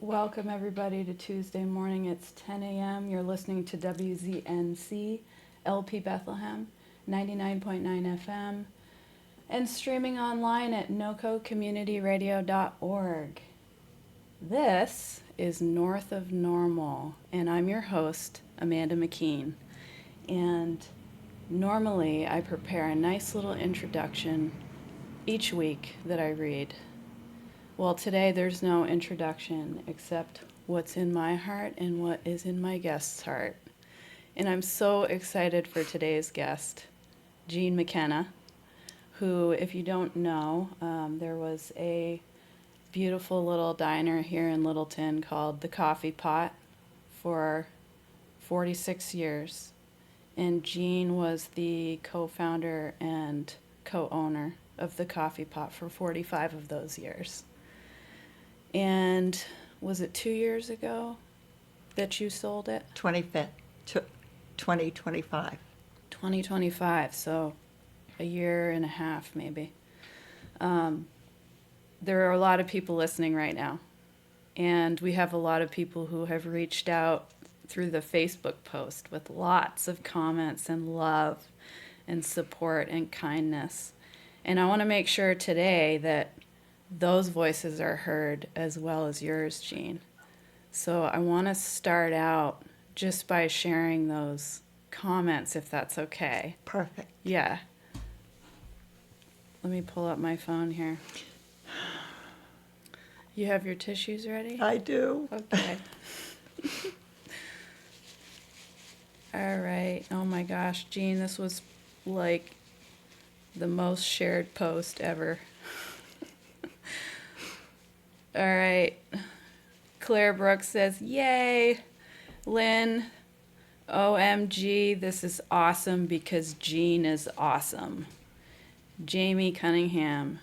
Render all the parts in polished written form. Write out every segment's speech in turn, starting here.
Welcome everybody to Tuesday morning. It's 10 a.m. You're listening to WZNC LP Bethlehem 99.9 FM and streaming online at nococommunityradio.org. This is North of Normal, and I'm your host, Amanda McKeen. And normally I prepare a nice little introduction each week that I read. Well, today there's no introduction except what's in my heart and what is in my guest's heart. And I'm so excited for today's guest, Jean McKenna, who, if you don't know, there was a beautiful little diner here in Littleton called The Coffee Pot for 46 years. And Jean was the co-founder and co-owner of The Coffee Pot for 45 of those years. And was it 2 years ago that you sold it? 2025. 2025, so a year and a half maybe. There are a lot of people listening right now. And we have a lot of people who have reached out through the Facebook post with lots of comments and love and support and kindness. And I want to make sure today that those voices are heard as well as yours, Jean. So I want to start out just by sharing those comments, if that's okay. Perfect. Yeah. Let me pull up my phone here. You have your tissues ready? I do. Okay. All right. Oh my gosh, Jean, this was like the most shared post ever. All right. Claire Brooks says, yay. Lynn, OMG, this is awesome because Jean is awesome. Jamie Cunningham,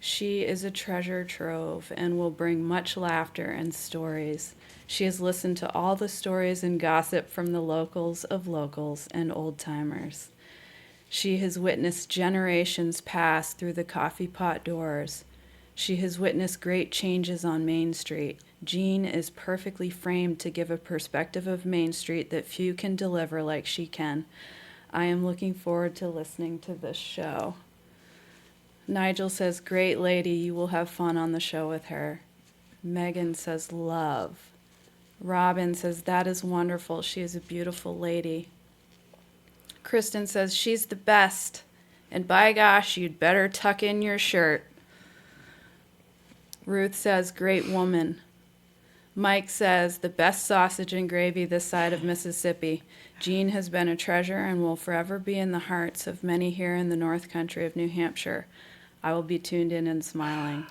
she is a treasure trove and will bring much laughter and stories. She has listened to all the stories and gossip from the locals of locals and old timers. She has witnessed generations pass through the coffee pot doors. She has witnessed great changes on Main Street. Jean is perfectly framed to give a perspective of Main Street that few can deliver like she can. I am looking forward to listening to this show. Nigel says, great lady, you will have fun on the show with her. Megan says, love. Robin says, that is wonderful. She is a beautiful lady. Kristen says, she's the best. And by gosh, you'd better tuck in your shirt. Ruth says, great woman. Mike says, the best sausage and gravy this side of Mississippi. Jean has been a treasure and will forever be in the hearts of many here in the North Country of New Hampshire. I will be tuned in and smiling.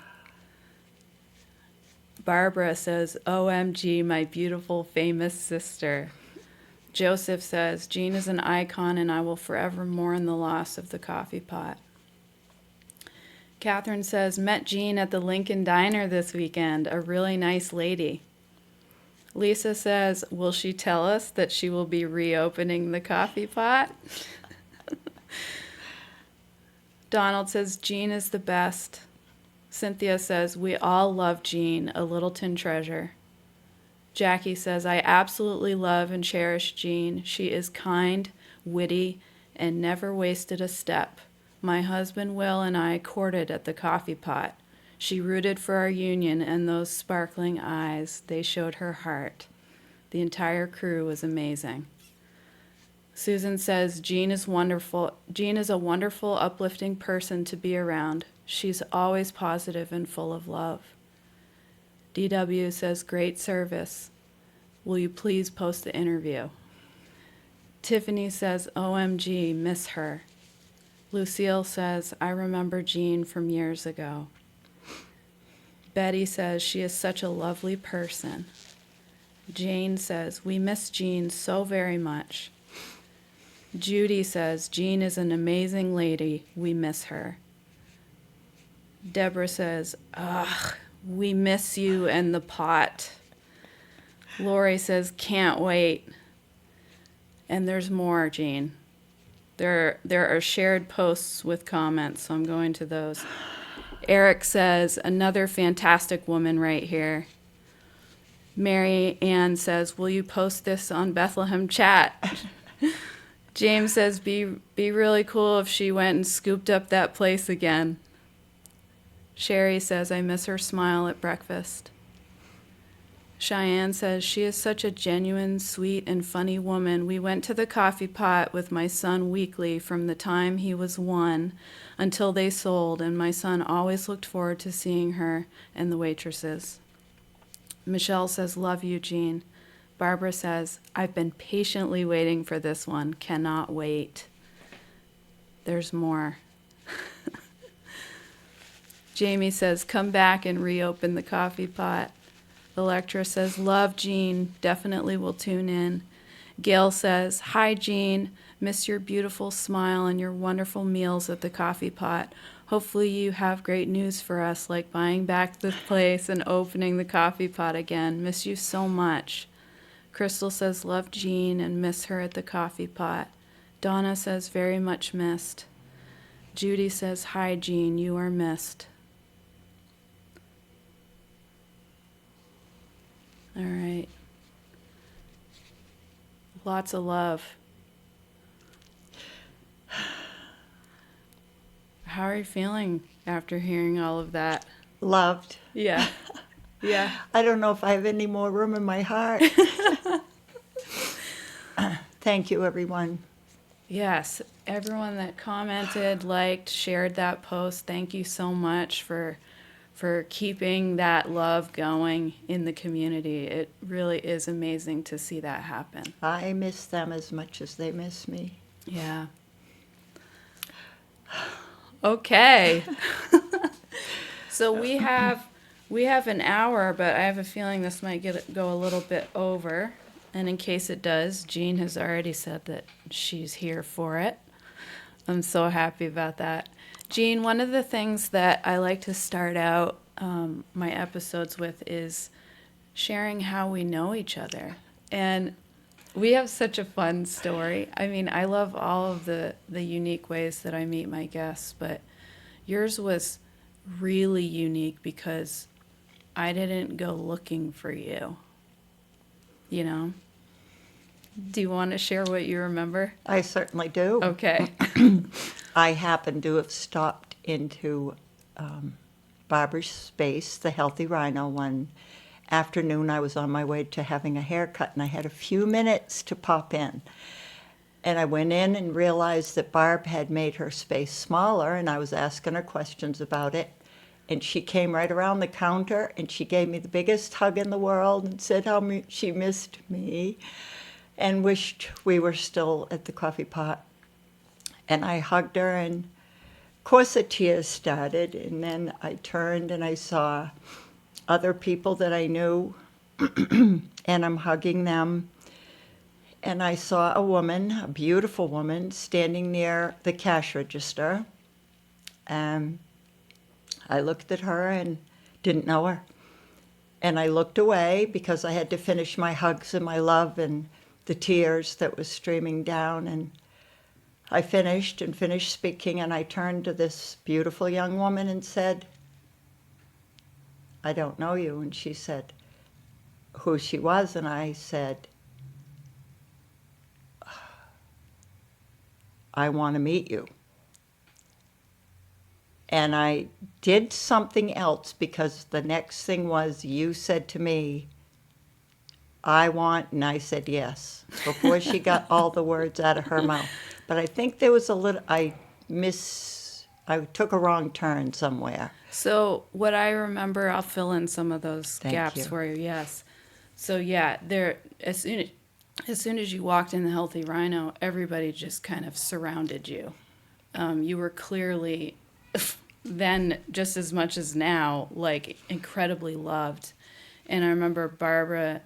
Barbara says, OMG, my beautiful, famous sister. Joseph says, Jean is an icon and I will forever mourn the loss of the coffee pot. Catherine says, met Jean at the Lincoln Diner this weekend, a really nice lady. Lisa says, will she tell us that she will be reopening the coffee pot? Donald says, Jean is the best. Cynthia says, we all love Jean, a Littleton treasure. Jackie says, I absolutely love and cherish Jean. She is kind, witty, and never wasted a step. My husband Will and I courted at the coffee pot. She rooted for our union, and those sparkling eyes, they showed her heart. The entire crew was amazing. Susan says, Jean is wonderful. Jean is a wonderful, uplifting person to be around. She's always positive and full of love. DW says, great service. Will you please post the interview? Tiffany says, OMG, miss her. Lucille says, I remember Jean from years ago. Betty says, she is such a lovely person. Jane says, we miss Jean so very much. Judy says, Jean is an amazing lady. We miss her. Deborah says, ugh, we miss you and the pot. Lori says, can't wait. And there's more, Jean. There are shared posts with comments, so I'm going to those. Eric says, another fantastic woman right here. Mary Ann says, will you post this on Bethlehem chat? James says, be really cool if she went and scooped up that place again. Sherry says, I miss her smile at breakfast. Cheyenne says, she is such a genuine, sweet, and funny woman. We went to the coffee pot with my son weekly from the time he was 1 until they sold, and my son always looked forward to seeing her and the waitresses. Michelle says, love you, Jean. Barbara says, I've been patiently waiting for this one. Cannot wait. There's more. Jamie says, come back and reopen the coffee pot. Electra says, love Jean. Definitely will tune in. Gail says, hi, Jean. Miss your beautiful smile and your wonderful meals at the coffee pot. Hopefully you have great news for us, like buying back the place and opening the coffee pot again. Miss you so much. Crystal says, love Jean and miss her at the coffee pot. Donna says, very much missed. Judy says, hi, Jean, you are missed. All right. Lots of love. How are you feeling after hearing all of that? Loved. Yeah. Yeah. I don't know if I have any more room in my heart. Thank you, everyone. Yes. Everyone that commented, liked, shared that post, thank you so much for keeping that love going in the community. It really is amazing to see that happen. I miss them as much as they miss me. Yeah. Okay. So we have an hour, but I have a feeling this might go a little bit over. And in case it does, Jean has already said that she's here for it. I'm so happy about that. Jean, one of the things that I like to start out my episodes with is sharing how we know each other. And we have such a fun story. I mean, I love all of the unique ways that I meet my guests, but yours was really unique because I didn't go looking for you, you know? Do you want to share what you remember? I certainly do. Okay. I happened to have stopped into Barbara's space, the Healthy Rhino, one afternoon. I was on my way to having a haircut, and I had a few minutes to pop in. And I went in and realized that Barb had made her space smaller, and I was asking her questions about it. And she came right around the counter, and she gave me the biggest hug in the world and said how she missed me and wished we were still at the coffee pot. And I hugged her, and of course the tears started, and then I turned and I saw other people that I knew, and I'm hugging them. And I saw a woman, a beautiful woman, standing near the cash register. And I looked at her and didn't know her. And I looked away because I had to finish my hugs and my love and the tears that was streaming down. And I finished speaking, and I turned to this beautiful young woman and said, I don't know you. And she said who she was, and I said, I want to meet you. And I did something else because the next thing was you said to me, I want, and I said yes, before she got all the words out of her mouth. But I think there was a little, I took a wrong turn somewhere. So what I remember, I'll fill in some of those Thank gaps you. for you, yes. So yeah, as soon as you walked in the Healthy Rhino, everybody just kind of surrounded you. You were clearly, then just as much as now, like incredibly loved. And I remember Barbara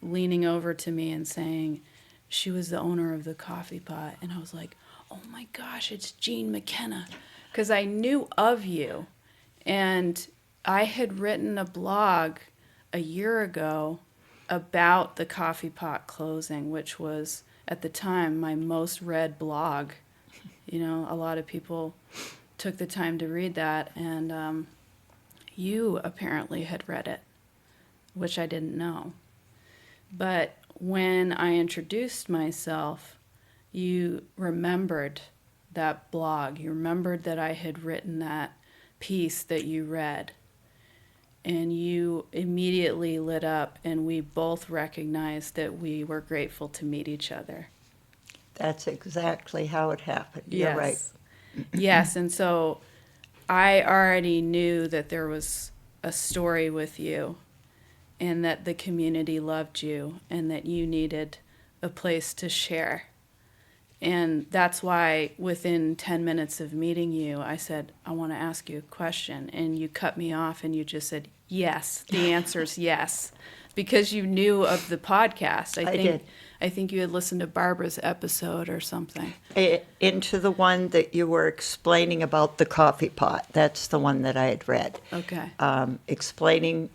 leaning over to me and saying she was the owner of the coffee pot. And I was like, oh my gosh, it's Jean McKenna. Because I knew of you. And I had written a blog a year ago about the coffee pot closing, which was at the time my most read blog. You know, a lot of people took the time to read that, and you apparently had read it, which I didn't know. But when I introduced myself, you remembered that blog. You remembered that I had written that piece that you read. And you immediately lit up, and we both recognized that we were grateful to meet each other. That's exactly how it happened. You're right. Yes, and so I already knew that there was a story with you, and that the community loved you, and that you needed a place to share. And that's why within 10 minutes of meeting you, I said, I want to ask you a question. And you cut me off and you just said, yes. The answer's yes. Because you knew of the podcast. I did. I think you had listened to Barbara's episode or something. Into the one that you were explaining about the coffee pot. That's the one that I had read. Okay. Explaining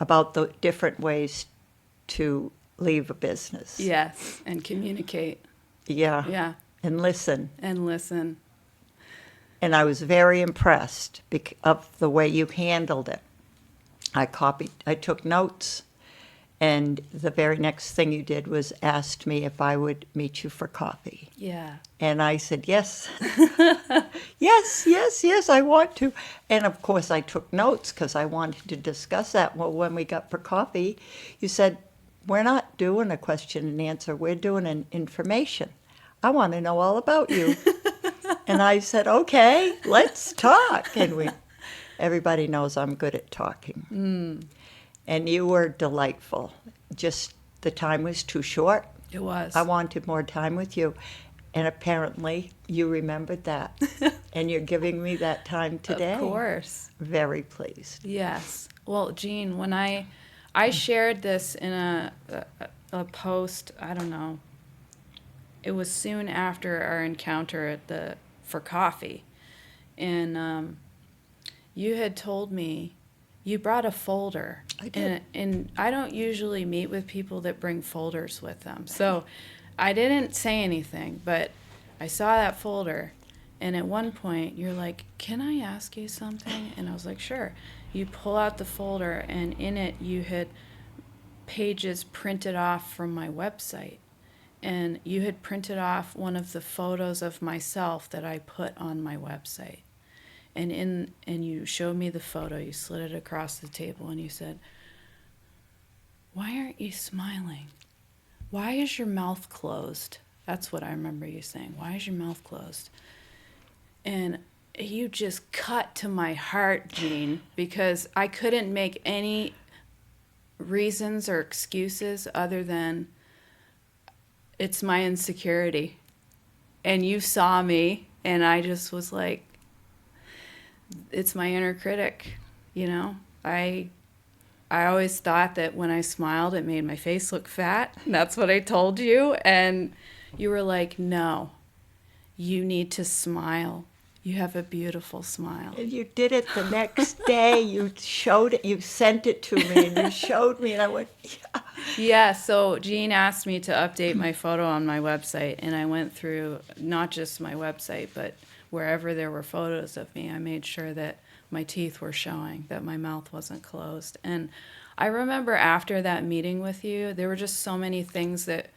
about the different ways to leave a business. Yes, and communicate. Yeah. Yeah. And listen. And listen. And I was very impressed of the way you handled it. I took notes, and the very next thing you did was asked me if I would meet you for coffee. Yeah. And I said, yes, yes, I want to. And of course I took notes because I wanted to discuss that. Well, when we got for coffee, you said, we're not doing a question and answer, we're doing an information. I want to know all about you. And I said, okay, let's talk. And everybody knows I'm good at talking. And you were delightful. Just the time was too short. It was. I wanted more time with you. And apparently you remembered that. And you're giving me that time today. Of course. Very pleased. Yes. Well, Jean, when I shared this in a post, I don't know, it was soon after our encounter for coffee. And you had told me, you brought a folder. I did. And I don't usually meet with people that bring folders with them. So I didn't say anything, but I saw that folder. And at one point, you're like, can I ask you something? And I was like, sure. You pull out the folder, and in it, you had pages printed off from my website. And you had printed off one of the photos of myself that I put on my website. And you showed me the photo, you slid it across the table, and you said, why aren't you smiling? Why is your mouth closed? That's what I remember you saying. Why is your mouth closed? And you just cut to my heart, Jean, because I couldn't make any reasons or excuses other than it's my insecurity. And you saw me, and I just was like, it's my inner critic, you know? I always thought that when I smiled, it made my face look fat. That's what I told you. And you were like, no, you need to smile. You have a beautiful smile. And you did it the next day. You showed it, you sent it to me, and you showed me, and I went, yeah. Yeah, so Jean asked me to update my photo on my website, and I went through not just my website, but wherever there were photos of me, I made sure that my teeth were showing, that my mouth wasn't closed. And I remember after that meeting with you, there were just so many things that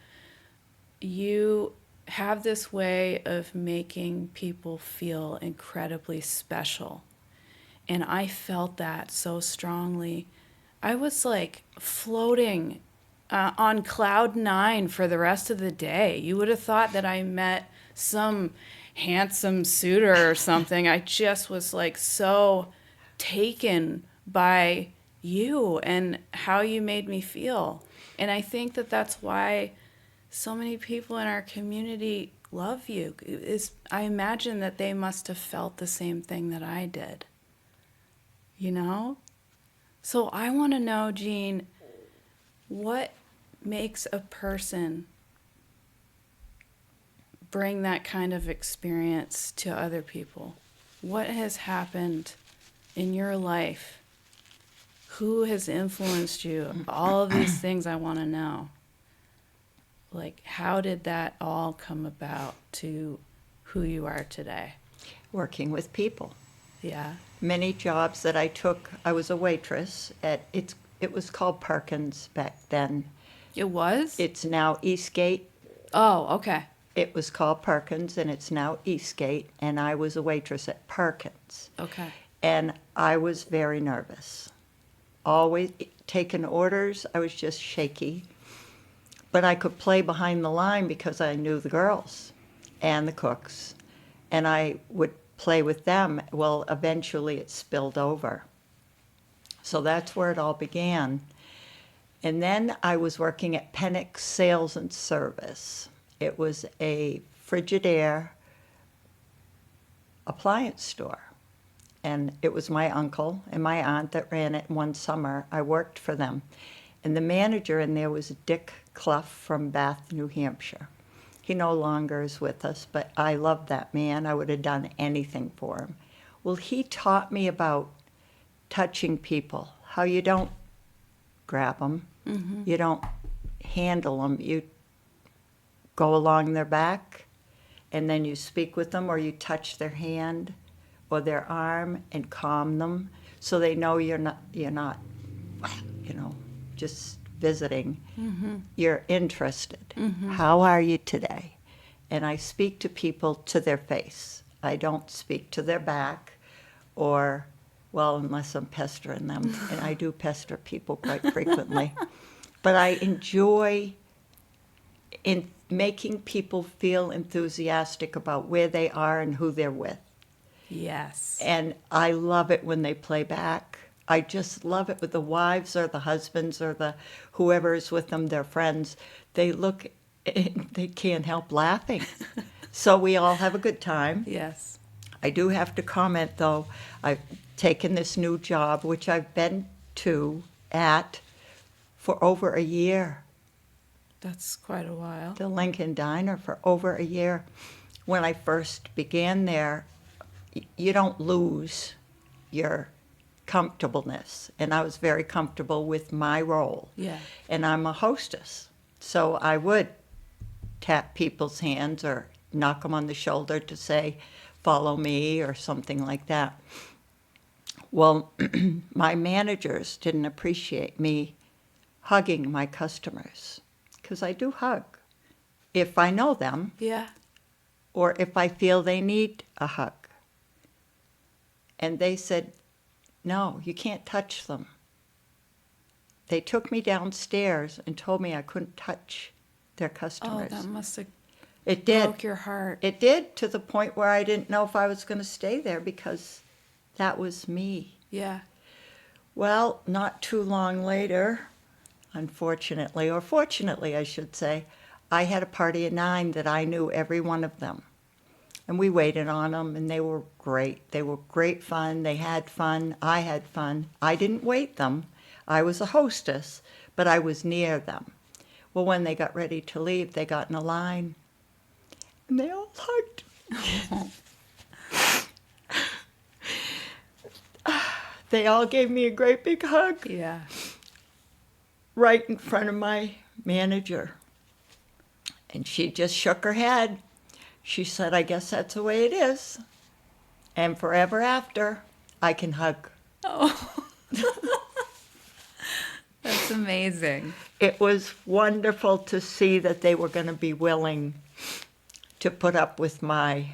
you have this way of making people feel incredibly special. And I felt that so strongly. I was like floating on cloud 9 for the rest of the day. You would have thought that I met some handsome suitor or something. I just was like so taken by you and how you made me feel. And I think that that's why so many people in our community love you. I imagine that they must have felt the same thing that I did. You know? So I want to know, Jean, what makes a person bring that kind of experience to other people? What has happened in your life? Who has influenced you? All of these things I want to know. Like, how did that all come about to who you are today? Working with people. Yeah. Many jobs that I took, I was a waitress at, it's It was called Perkins back then. It was? It's now Eastgate. Oh, okay. It was called Perkins, and it's now Eastgate, and I was a waitress at Perkins. Okay. And I was very nervous. Always taking orders, I was just shaky. But I could play behind the line because I knew the girls and the cooks, and I would play with them. Well, eventually it spilled over. So that's where it all began. And then I was working at Pennick Sales and Service. It was a Frigidaire appliance store. And it was my uncle and my aunt that ran it. One summer, I worked for them. And the manager in there was Dick Clough from Bath, New Hampshire. He no longer is with us, but I loved that man. I would have done anything for him. Well, he taught me about touching people, how you don't grab them, you don't handle them, you go along their back, and then you speak with them, or you touch their hand or their arm and calm them, so they know you're not, just visiting. You're interested. How are you today? And I speak to people to their face. I don't speak to their back, or, well, unless I'm pestering them, and I do pester people quite frequently. But I enjoy in making people feel enthusiastic about where they are and who they're with. Yes. And I love it when they play back. I just love it with the wives or the husbands or the whoever is with them, their friends. They look, they can't help laughing. So we all have a good time. Yes. I do have to comment, though, I've taken this new job, which I've been at for over a year. That's quite a while. The Lincoln Diner for over a year. When I first began there, you don't lose your comfortableness. And I was very comfortable with my role. Yeah. And I'm a hostess. So I would tap people's hands or knock them on the shoulder to say, follow me, or something like that. Well, my managers didn't appreciate me hugging my customers, because I do hug if I know them, Yeah. or if I feel they need a hug. And they said, no, you can't touch them. They took me downstairs and told me I couldn't touch their Oh, customers. that must have It did. broke your heart. It did, to the point where I didn't know if I was going to stay there, because that was me. Yeah. Well, not too long later, unfortunately, or fortunately, I should say, I had a party of 9 that I knew every one of them. And we waited on them, and they were great. They were great fun. They had fun. I had fun. I didn't wait them. I was a hostess, but I was near them. Well, when they got ready to leave, they got in a line, and they all hugged me. They all gave me a great big hug Yeah. right in front of my manager. And she just shook her head. She said, I guess that's the way it is. And forever after, I can hug. Oh. That's amazing. It was wonderful to see that they were going to be willing to put up with my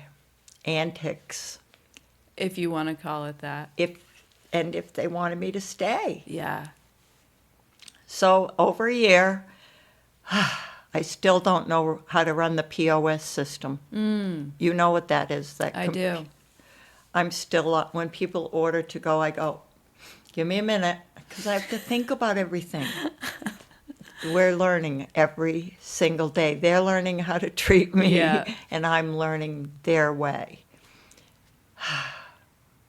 antics, If you want to call it that. if they wanted me to stay. Yeah. So over a year, I still don't know how to run the POS system. You know what that is? I do. I'm still, when people order to go, I go, give me a minute, because I have to think about everything. We're learning every single day. They're learning how to treat me, Yeah. and I'm learning their way.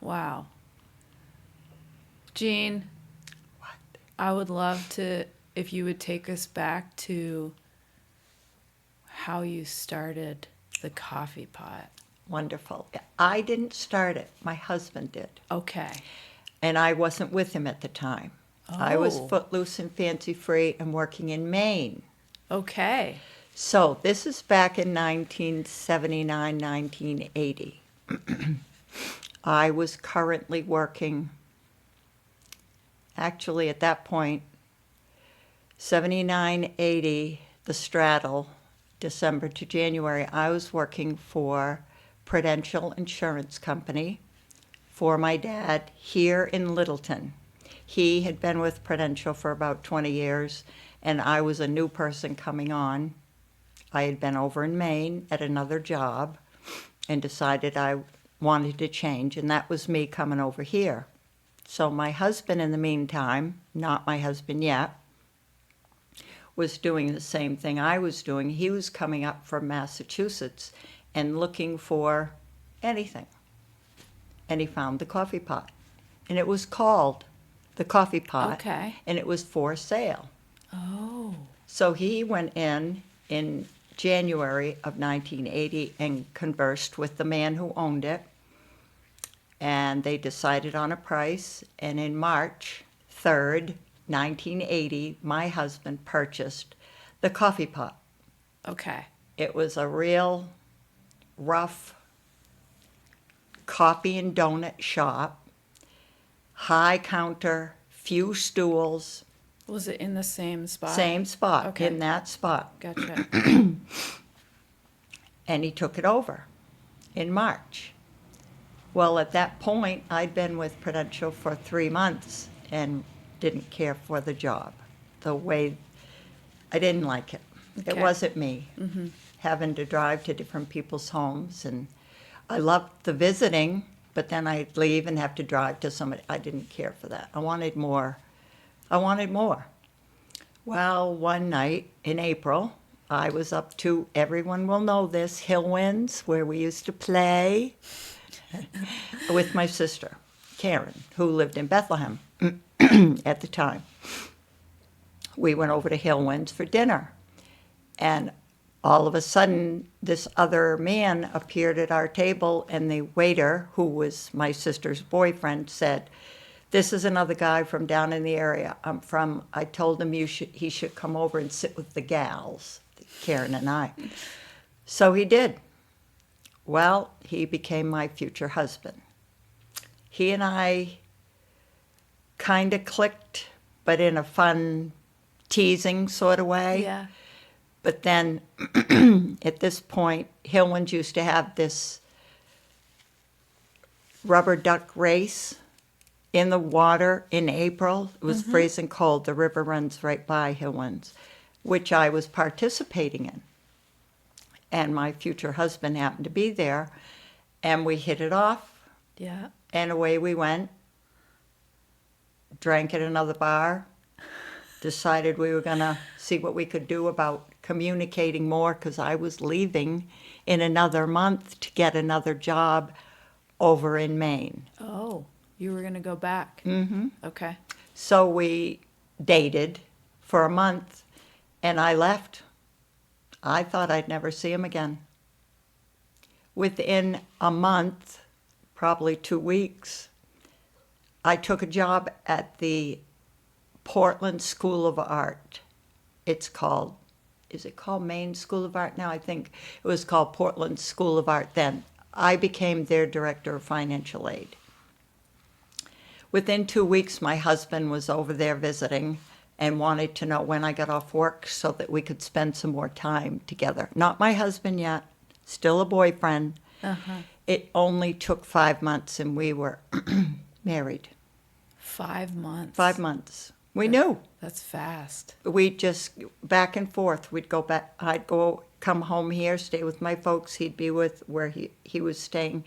Wow. Jean, What? I would love to, if you would take us back to how you started the coffee pot. Wonderful. I didn't start it. My husband did. Okay. And I wasn't with him at the time. I was Oh. footloose and fancy-free and working in Maine. Okay. So this is back in 1979, 1980. I was currently working actually at that point, 79, 80, the straddle, December to January, I was working for Prudential Insurance Company for my dad here in Littleton. He had been with Prudential for about 20 years, and I was a new person coming on. I had been over in Maine at another job and decided I wanted to change, and that was me coming over here. So my husband, in the meantime, not my husband yet, was doing the same thing I was doing. He was coming up from Massachusetts and looking for anything. And he found the coffee pot. And it was called the coffee pot. Okay. And it was for sale. Oh. So he went in January of 1980 and conversed with the man who owned it. And they decided on a price. And in March 3rd, 1980, my husband purchased the coffee pot. Okay. It was a real rough coffee and donut shop, high counter, few stools, Was it in the same spot? same spot, Okay. in that spot. Gotcha. And he took it over in March. Well, at that point, I'd been with Prudential for 3 months and didn't care for the job. The way, I didn't like it. It Okay. wasn't me. Having to drive to different people's homes, and I loved the visiting, but then I'd leave and have to drive to somebody. I didn't care for that. I wanted more. Well, one night in April, I was up to, everyone will know this, Hillwinds, where we used to play, with my sister, Karen, who lived in Bethlehem at the time. We went over to Hillwinds for dinner, and all of a sudden, this other man appeared at our table, and the waiter, who was my sister's boyfriend, said, "This is another guy from down in the area. I told him he should come over and sit with the gals, Karen and I." So he did. Well, he became my future husband. He and I kind of clicked, but in a fun, teasing sort of way. Yeah. But then, at this point, Hillwinds used to have this rubber duck race in the water in April. It was freezing cold. The river runs right by Hillwinds, which I was participating in. And my future husband happened to be there, and we hit it off, Yeah. and away we went. Drank at another bar, decided we were going to see what we could do about communicating more, because I was leaving in another month to get another job over in Maine. Oh, you were going to go back. Mm-hmm. Okay. So we dated for a month, and I left. I thought I'd never see him again. Within a month, probably 2 weeks, I took a job at the Portland School of Art. Is it called Maine School of Art now? I think it was called Portland School of Art then. I became their director of financial aid. Within 2 weeks, my husband was over there visiting and wanted to know when I got off work so that we could spend some more time together. Not my husband yet, still a boyfriend. Uh-huh. It only took 5 months, and we were married. 5 months. 5 months. We knew. That's fast. We just back and forth. We'd go back. Come home here, stay with my folks. He'd be with where he was staying.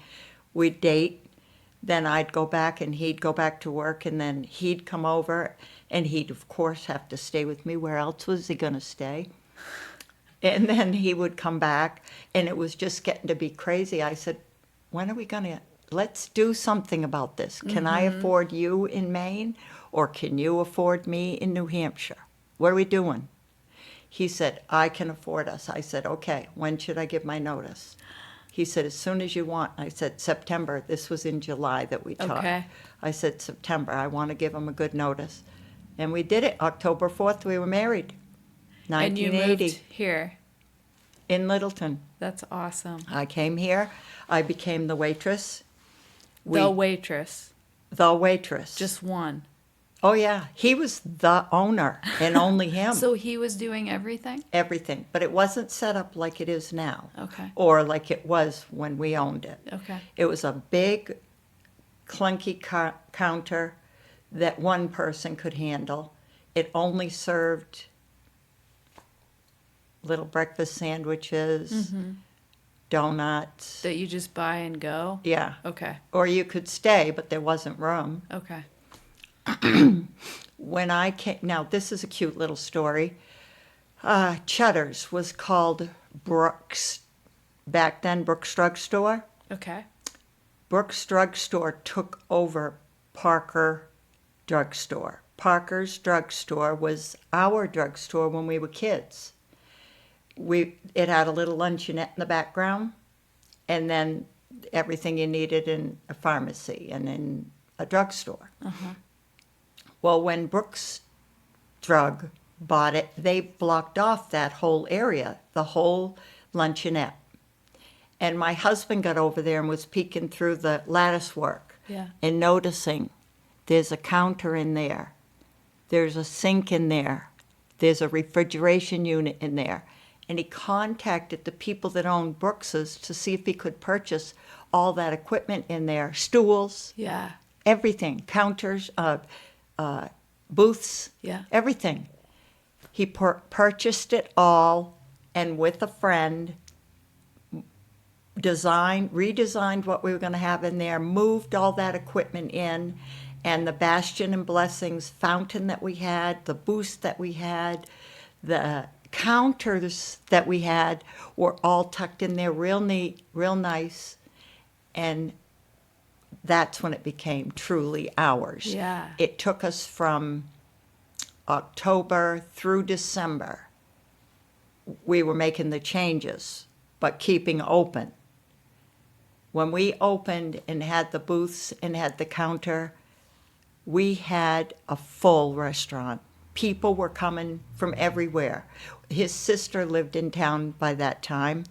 We'd date. Then I'd go back, and he'd go back to work, and then he'd come over, and he'd, of course, have to stay with me. Where else was he going to stay? And then he would come back, and it was just getting to be crazy. I said, when are we going to, let's do something about this. Can I afford you in Maine, or can you afford me in New Hampshire? What are we doing? He said, I can afford us. I said, okay, when should I give my notice? He said, as soon as you want. I said, September. This was in July that we talked. Okay. I said, September. I want to give him a good notice. And we did it. October 4th, we were married. And you 1980. moved here. In Littleton. That's awesome. I came here. I became the waitress. The waitress. The waitress. Just one. Oh, yeah. He was the owner and only him. So he was doing everything? Everything. But it wasn't set up like it is now. Okay. Or like it was when we owned it. Okay. It was a big, clunky counter that one person could handle. It only served little breakfast sandwiches, donuts. That you just buy and go? Yeah. Okay. Or you could stay, but there wasn't room. Okay. When I came, now this is a cute little story. Cheddar's was called Brooks, back then Brooks Drug Store. Okay. Brooks Drug Store took over Parker Drug Store. Parker's Drug Store was our drug store when we were kids. It had a little luncheonette in the background, and then everything you needed in a pharmacy and in a drugstore. Well, when Brooks Drug bought it, they blocked off that whole area, the whole luncheonette. And my husband got over there and was peeking through the lattice work and noticing there's a counter in there, there's a sink in there, there's a refrigeration unit in there. And he contacted the people that owned Brooks's to see if he could purchase all that equipment in there, stools, Yeah. everything, counters, booths, everything. He purchased it all, and with a friend, redesigned what we were going to have in there, moved all that equipment in, and the Bastion and Blessings fountain that we had, the booths that we had, the counters that we had were all tucked in there real neat, real nice, and that's when it became truly ours. Yeah. It took us from October through December. We were making the changes, but keeping open. When we opened and had the booths and had the counter, we had a full restaurant. People were coming from everywhere. His sister lived in town by that time,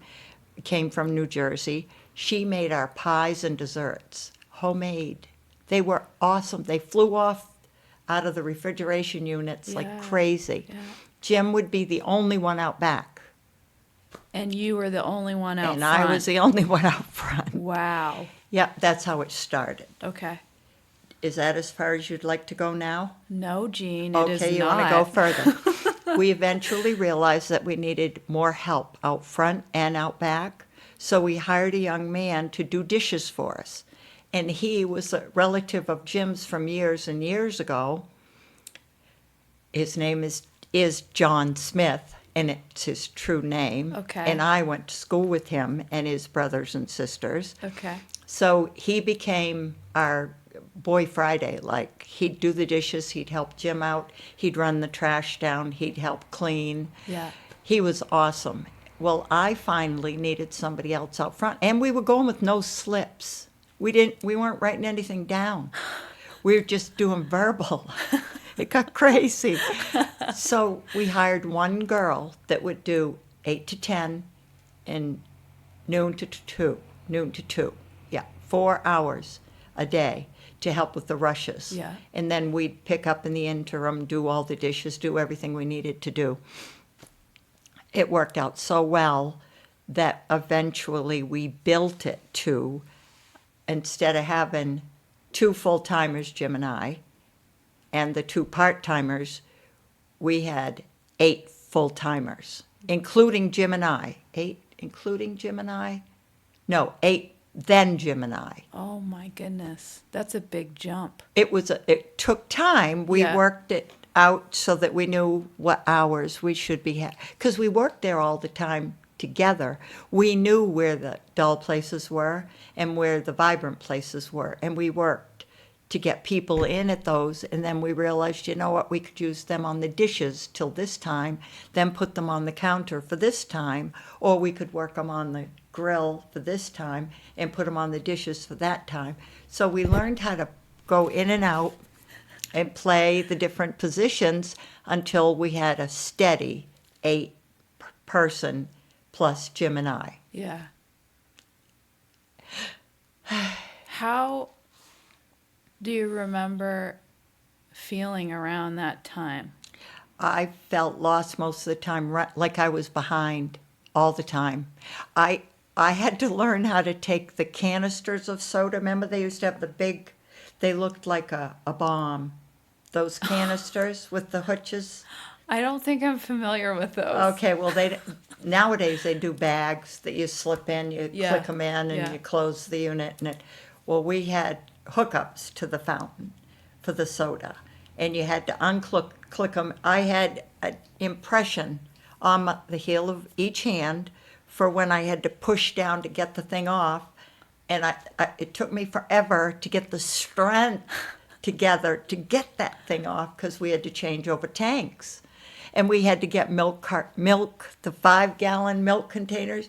came from New Jersey. She made our pies and desserts, homemade. They were awesome. They flew off out of the refrigeration units like crazy. Yeah. Jim would be the only one out back. And you were the only one out front. front. And I was the only one out front. Wow. Yeah, that's how it started. Okay. Is that as far as you'd like to go now? No, Jean, it is okay, you want to go further. We eventually realized that we needed more help out front and out back, so we hired a young man to do dishes for us. And he was a relative of Jim's from years and years ago. His name is John Smith, and it's his true name. Okay. And I went to school with him and his brothers and sisters. Okay. So he became our boy Friday. Like, he'd do the dishes, he'd help Jim out, he'd run the trash down, he'd help clean. Yeah. He was awesome. Well, I finally needed somebody else out front, and we were going with no slips. We weren't writing anything down. We were just doing verbal. It got crazy. So we hired one girl that would do 8 to 10 and noon to 2. Yeah, 4 hours a day to help with the rushes. Yeah. And then we'd pick up in the interim, do all the dishes, do everything we needed to do. It worked out so well that eventually we built it to, instead of having 2 full-timers, Jim and I, and the 2 part-timers, we had 8 full-timers, including Jim and I. 8, including Jim and I? No, 8, then Jim and I. Oh, my goodness. That's a big jump. It took time. We Yeah. worked it out so that we knew what hours we should be because we worked there all the time together. We knew where the dull places were and where the vibrant places were, and we worked to get people in at those, and then we realized, you know what, we could use them on the dishes till this time, then put them on the counter for this time, or we could work them on the grill for this time and put them on the dishes for that time. So we learned how to go in and out and play the different positions until we had a steady 8-person plus Jim and I. Yeah. How do you remember feeling around that time? I felt lost most of the time, like I was behind all the time. I I had to learn how to take the canisters of soda. Remember they used to have the big, they looked like a bomb. Those canisters with the hooches. I don't think I'm familiar with those. Okay, well nowadays they do bags that you slip in, you Yeah, click them in, and yeah. you close the unit. Well, we had hookups to the fountain for the soda, and you had to click them. I had an impression on the heel of each hand for when I had to push down to get the thing off, and it took me forever to get the strength together to get that thing off because we had to change over tanks. And we had to get milk, the 5-gallon milk containers.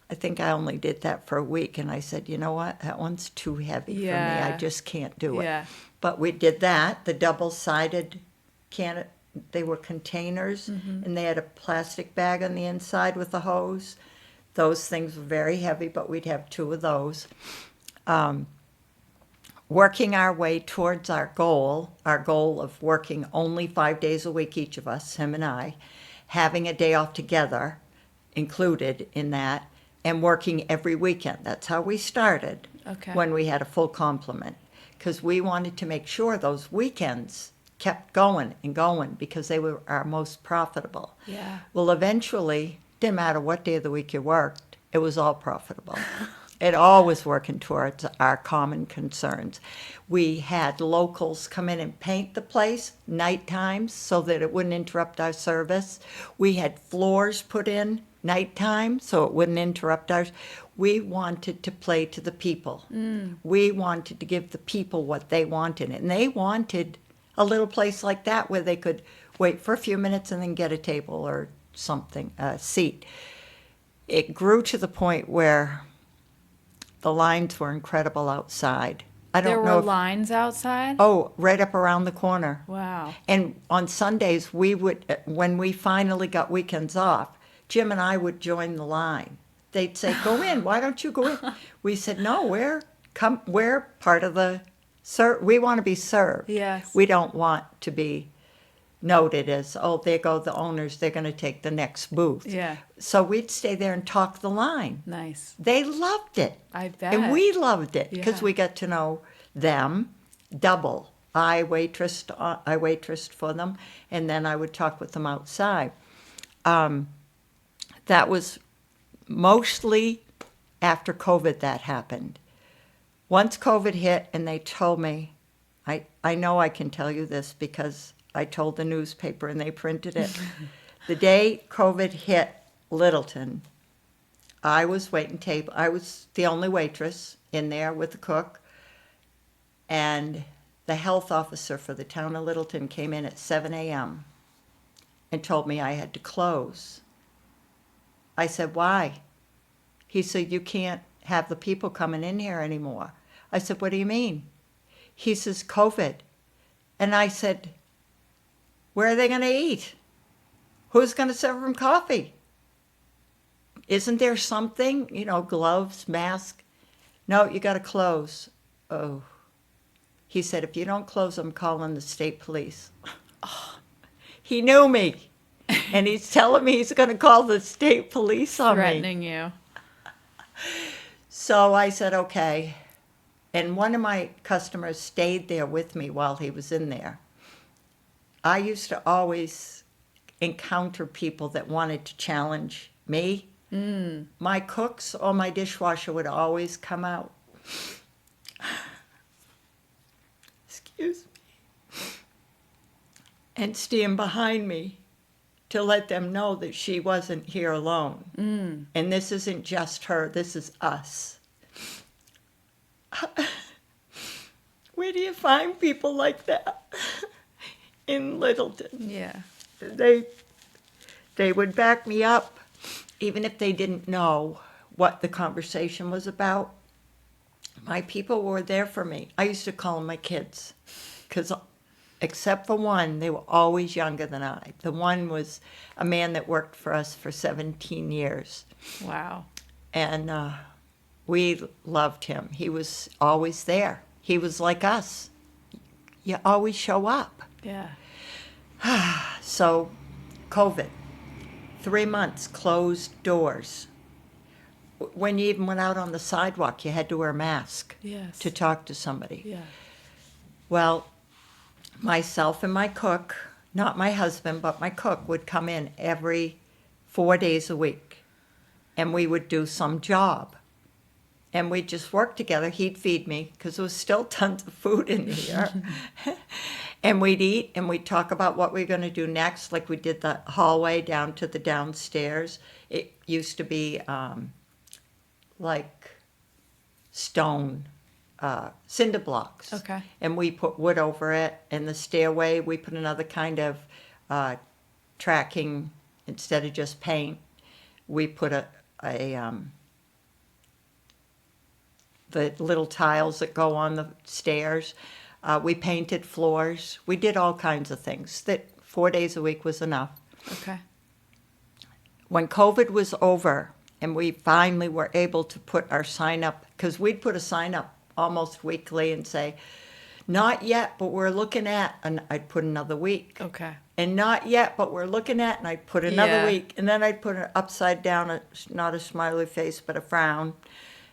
I think I only did that for a week, and I said, you know what, that one's too heavy for me. I Yeah. just can't do it. Yeah. But we did that, the double-sided they were containers, and they had a plastic bag on the inside with a hose. Those things were very heavy, but we'd have 2 of those. Working our way towards our goal of working only 5 days a week, each of us, him and I, having a day off together included in that, and working every weekend. That's how we started. Okay. When we had a full complement, because we wanted to make sure those weekends kept going and going because they were our most profitable. Yeah. Well, eventually, didn't matter what day of the week you worked, it was all profitable. It always working towards our common concerns. We had locals come in and paint the place night times so that it wouldn't interrupt our service. We had floors put in nighttime so it wouldn't interrupt ours. We wanted to play to the people. We wanted to give the people what they wanted. And they wanted a little place like that where they could wait for a few minutes and then get a table or something, a seat. It grew to the point where the lines were incredible outside. I don't There know were if, lines outside? oh, right up around the corner. Wow. And on Sundays, we would, when we finally got weekends off, Jim and I would join the line. They'd say, "Go in. Why don't you go in?" We said, "No, we're part of the we want to be served. Yes. We don't want to be noted as, oh, there go the owners. They're going to take the next booth." Yeah. So we'd stay there and talk the line. Nice. They loved it. I bet. And we loved it because Yeah. we got to know them double. I waitressed for them, and then I would talk with them outside. That was mostly after COVID that happened. Once COVID hit and they told me, I know I can tell you this because I told the newspaper and they printed it. The day COVID hit Littleton, I was waiting table. I was the only waitress in there with the cook. And the health officer for the town of Littleton came in at 7 a.m. and told me I had to close. I said, "Why?" He said, "You can't have the people coming in here anymore." I said, "What do you mean?" He says, "COVID." And I said, "Where are they going to eat? Who's going to serve them coffee? Isn't there something, gloves, mask?" "No, you got to close." Oh. He said, "If you don't close, I'm calling the state police." Oh. He knew me. And he's telling me he's going to call the state police on me. Threatening you. So I said, okay. And one of my customers stayed there with me while he was in there. I used to always encounter people that wanted to challenge me. My cooks or my dishwasher would always come out. Excuse me. And stand behind me to let them know that she wasn't here alone. And this isn't just her, this is us. Where do you find people like that? In Littleton. Yeah. They would back me up, even if they didn't know what the conversation was about. My people were there for me. I used to call them my kids, because except for one, they were always younger than I. The one was a man that worked for us for 17 years. Wow. And we loved him. He was always there. He was like us, you always show up. Yeah. So, COVID, 3 months, closed doors. When you even went out on the sidewalk, you had to wear a mask Yes. to talk to somebody. Yeah. Well, myself and my cook, not my husband, but my cook, would come in every 4 days a week, and we would do some job. And we'd just work together. He'd feed me, because there was still tons of food in here. And we'd eat, and we'd talk about what we were going to do next, like we did the hallway down to the downstairs. It used to be like stone, cinder blocks. Okay. And we put wood over it, and the stairway, we put another kind of tracking, instead of just paint. We put the little tiles that go on the stairs. We painted floors. We did all kinds of things. That 4 days a week was enough. Okay. When COVID was over and we finally were able to put our sign up, because we'd put a sign up almost weekly and say, not yet, but we're looking at, and I'd put another week. Okay. And not yet, but we're looking at, and I'd put another Yeah. week. And then I'd put an upside down, not a smiley face, but a frown,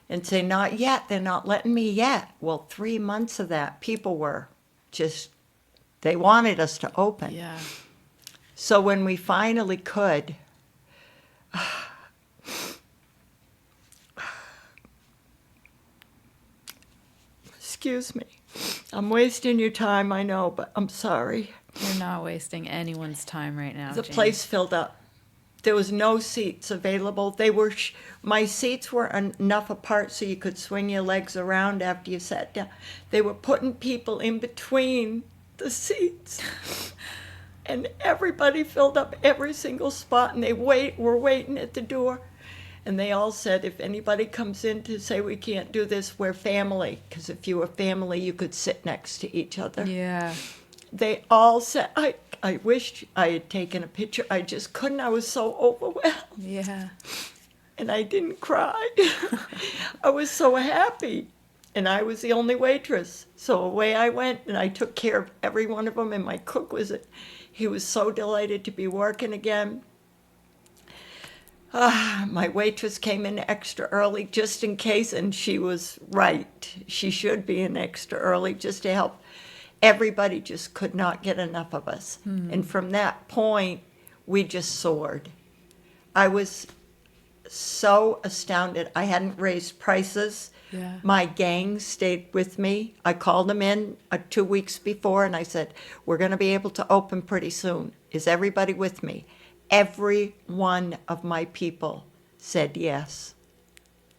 and say, not yet, they're not letting me yet. Well, 3 months of that, people were just, they wanted us to open. Yeah. So when we finally could, excuse me, I'm wasting your time, I know, but I'm sorry. You're not wasting anyone's time right now, The Jane. place filled up. There was no seats available. They were, my seats were enough apart so you could swing your legs around after you sat down. They were putting people in between the seats. And everybody filled up every single spot, and they were waiting at the door. And they all said, if anybody comes in to say we can't do this, we're family. Because if you were family, you could sit next to each other. Yeah. They all said, I wished I had taken a picture. I just couldn't. I was so overwhelmed. Yeah. And I didn't cry. I was so happy. And I was the only waitress. So away I went, and I took care of every one of them. And my cook he was so delighted to be working again. My waitress came in extra early just in case, and she was right. She should be in extra early just to help. Everybody just could not get enough of us. And from that point, we just soared. I was so astounded. I hadn't raised prices. Yeah. My gang stayed with me. I called them in 2 weeks before, and I said, we're going to be able to open pretty soon. Is everybody with me? Every one of my people said yes.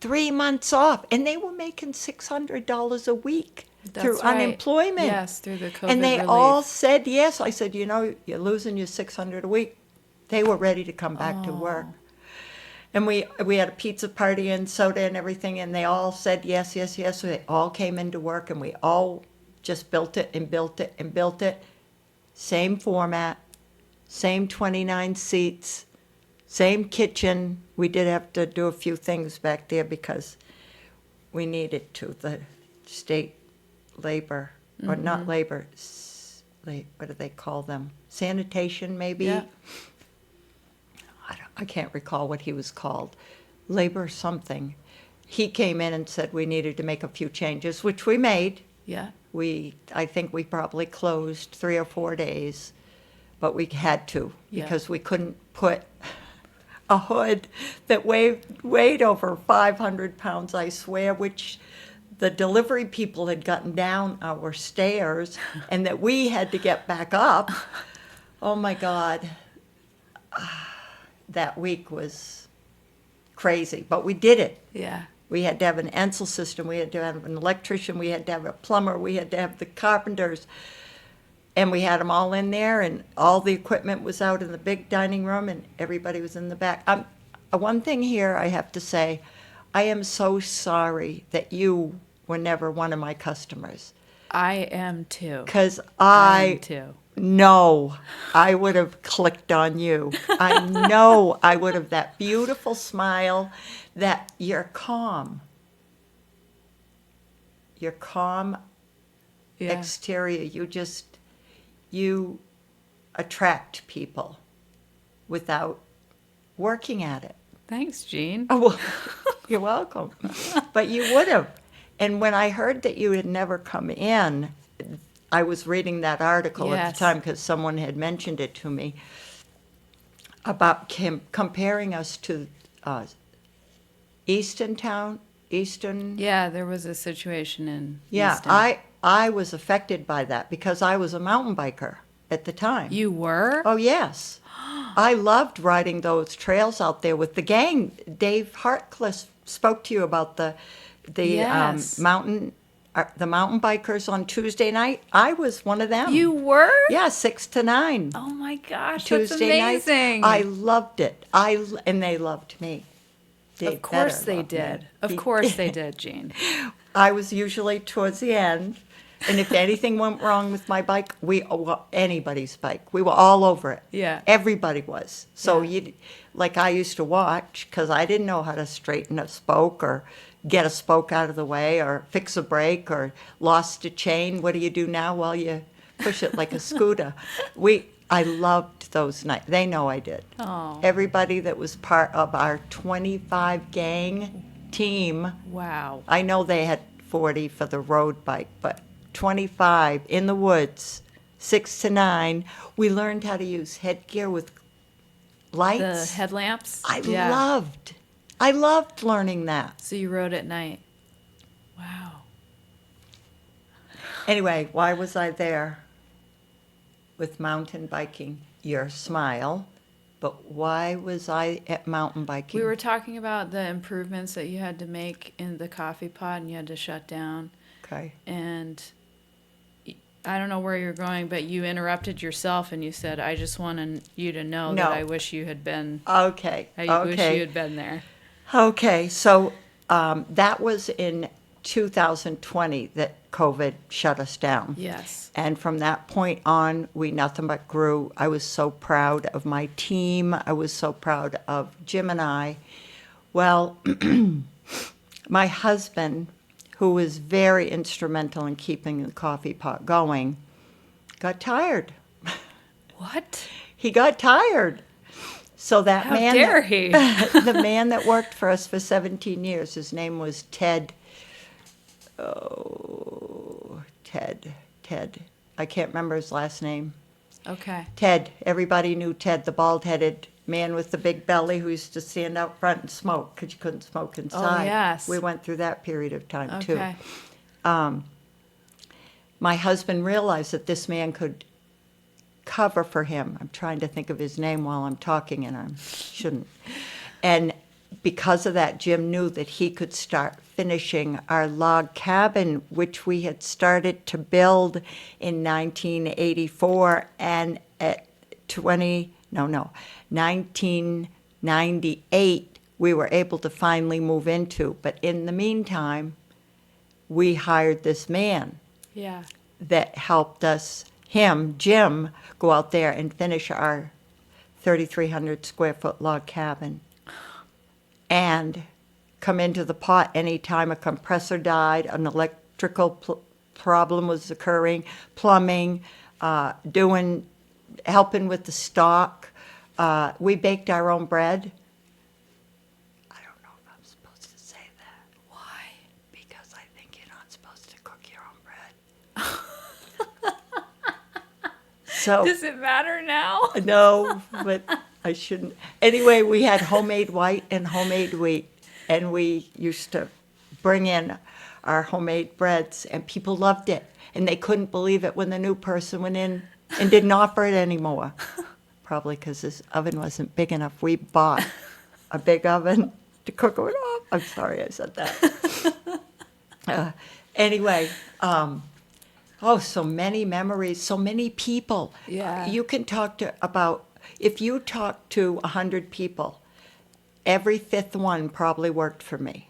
3 months off, and they were making $600 a week. That's through right. unemployment. Yes, through the COVID And they relief. all said yes. I said, you're losing your $600 a week. They were ready to come back to work. And we had a pizza party and soda and everything, and they all said yes, yes, yes. So they all came into work, and we all just built it and built it and built it. Same format, same 29 seats, same kitchen. We did have to do a few things back there because we needed to. The state labor, or not labor, what do they call them? Sanitation, maybe? Yeah. I can't recall what he was called. Labor something. He came in and said we needed to make a few changes, which we made. Yeah. I think we probably closed 3 or 4 days, but we had to Yeah. because we couldn't put a hood that weighed over 500 pounds, I swear, which the delivery people had gotten down our stairs and that we had to get back up. Oh my God. That week was crazy, but we did it. Yeah. We had to have an Ensel system, we had to have an electrician, we had to have a plumber, we had to have the carpenters, and we had them all in there, and all the equipment was out in the big dining room, and everybody was in the back. One thing here I have to say, I am so sorry that you were never one of my customers. I am too. Because I am too. know I would have clicked on you. I know I would have. That beautiful smile, that you're calm. You're calm. Yeah. exterior. You attract people without working at it. Thanks, Jean. Oh, well, you're welcome. But you would have. And when I heard that you had never come in, I was reading that article at Yes. the time because someone had mentioned it to me about comparing us to Easton. Yeah, there was a situation in Yeah, Easton. I was affected by that because I was a mountain biker at the time. You were? Oh, yes. I loved riding those trails out there with the gang. Dave Hartcliffe spoke to you about the Yes. mountain bikers on Tuesday night. I was one of them. You were? Yeah, 6 to 9. Oh my gosh, Tuesday that's amazing. night. I loved it. And they loved me. Dave Of course better they loved me. did. Of He- course they did, Jean. I was usually towards the end, and if anything went wrong with my bike, anybody's bike, we were all over it. Yeah. Everybody was. So Yeah. I used to watch because I didn't know how to straighten a spoke or get a spoke out of the way or fix a brake or lost a chain. What do you do now? Well, you push it like a scooter. I loved those nights. They know I did. Oh. Everybody that was part of our 25 gang team. Wow. I know they had 40 for the road bike, but 25 in the woods, 6 to 9. We learned how to use headgear with The lights. headlamps? I Yeah. loved learning that. So you rode at night. Wow. Anyway, why was I there with mountain biking? Your smile. But why was I at mountain biking? We were talking about the improvements that you had to make in the coffee pot and you had to shut down. Okay. And I don't know where you're going, but you interrupted yourself and you said, I just want you to know No. that I wish you had been, Okay. I wish you had been there. Okay, so that was in 2020 that COVID shut us down. Yes. And from that point on, we nothing but grew. I was so proud of my team. I was so proud of Jim and I. Well, my husband, who was very instrumental in keeping the coffee pot going, got tired. What? He got tired. So that How man, dare he? the man that worked for us for 17 years, his name was Ted. Ted. I can't remember his last name. Okay. Ted. Everybody knew Ted, the bald-headed man with the big belly who used to stand out front and smoke because you couldn't smoke inside. yes. We went through that period of time, too. Okay. My husband realized that this man could cover for him. I'm trying to think of his name while I'm talking, and I shouldn't. And because of that, Jim knew that he could start finishing our log cabin, which we had started to build in 1984, and at 1998, we were able to finally move into. But in the meantime, we hired this man Yeah. that helped us, Jim, go out there and finish our 3,300 square foot log cabin and come into the pot anytime a compressor died, an electrical problem was occurring, plumbing, helping with the stock. We baked our own bread. I don't know if I'm supposed to say that. Why? Because I think you're not supposed to cook your own bread. So Does it matter now? no, but I shouldn't. Anyway, we had homemade white and homemade wheat, and we used to bring in our homemade breads, and people loved it, and they couldn't believe it when the new person went in and didn't offer it anymore. Probably because this oven wasn't big enough. We bought a big oven to cook it off. I'm sorry I said that. Anyway, so many memories, so many people. Yeah. You can if you talk to 100 people, every fifth one probably worked for me.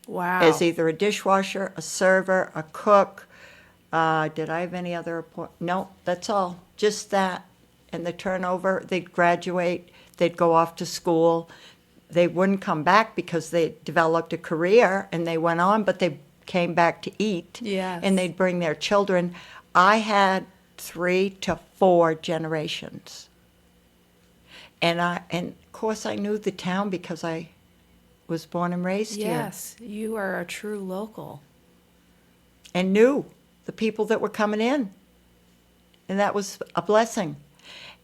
Wow. As either a dishwasher, a server, a cook. Did I have any other appointments? No, that's all. Just that. And the turnover, they'd graduate, they'd go off to school. They wouldn't come back because they developed a career and they went on, but they came back to eat. Yes. And they'd bring their children. I had 3 to 4 generations. And of course I knew the town because I was born and raised here. Yes, you are a true local. And knew the people that were coming in. And that was a blessing.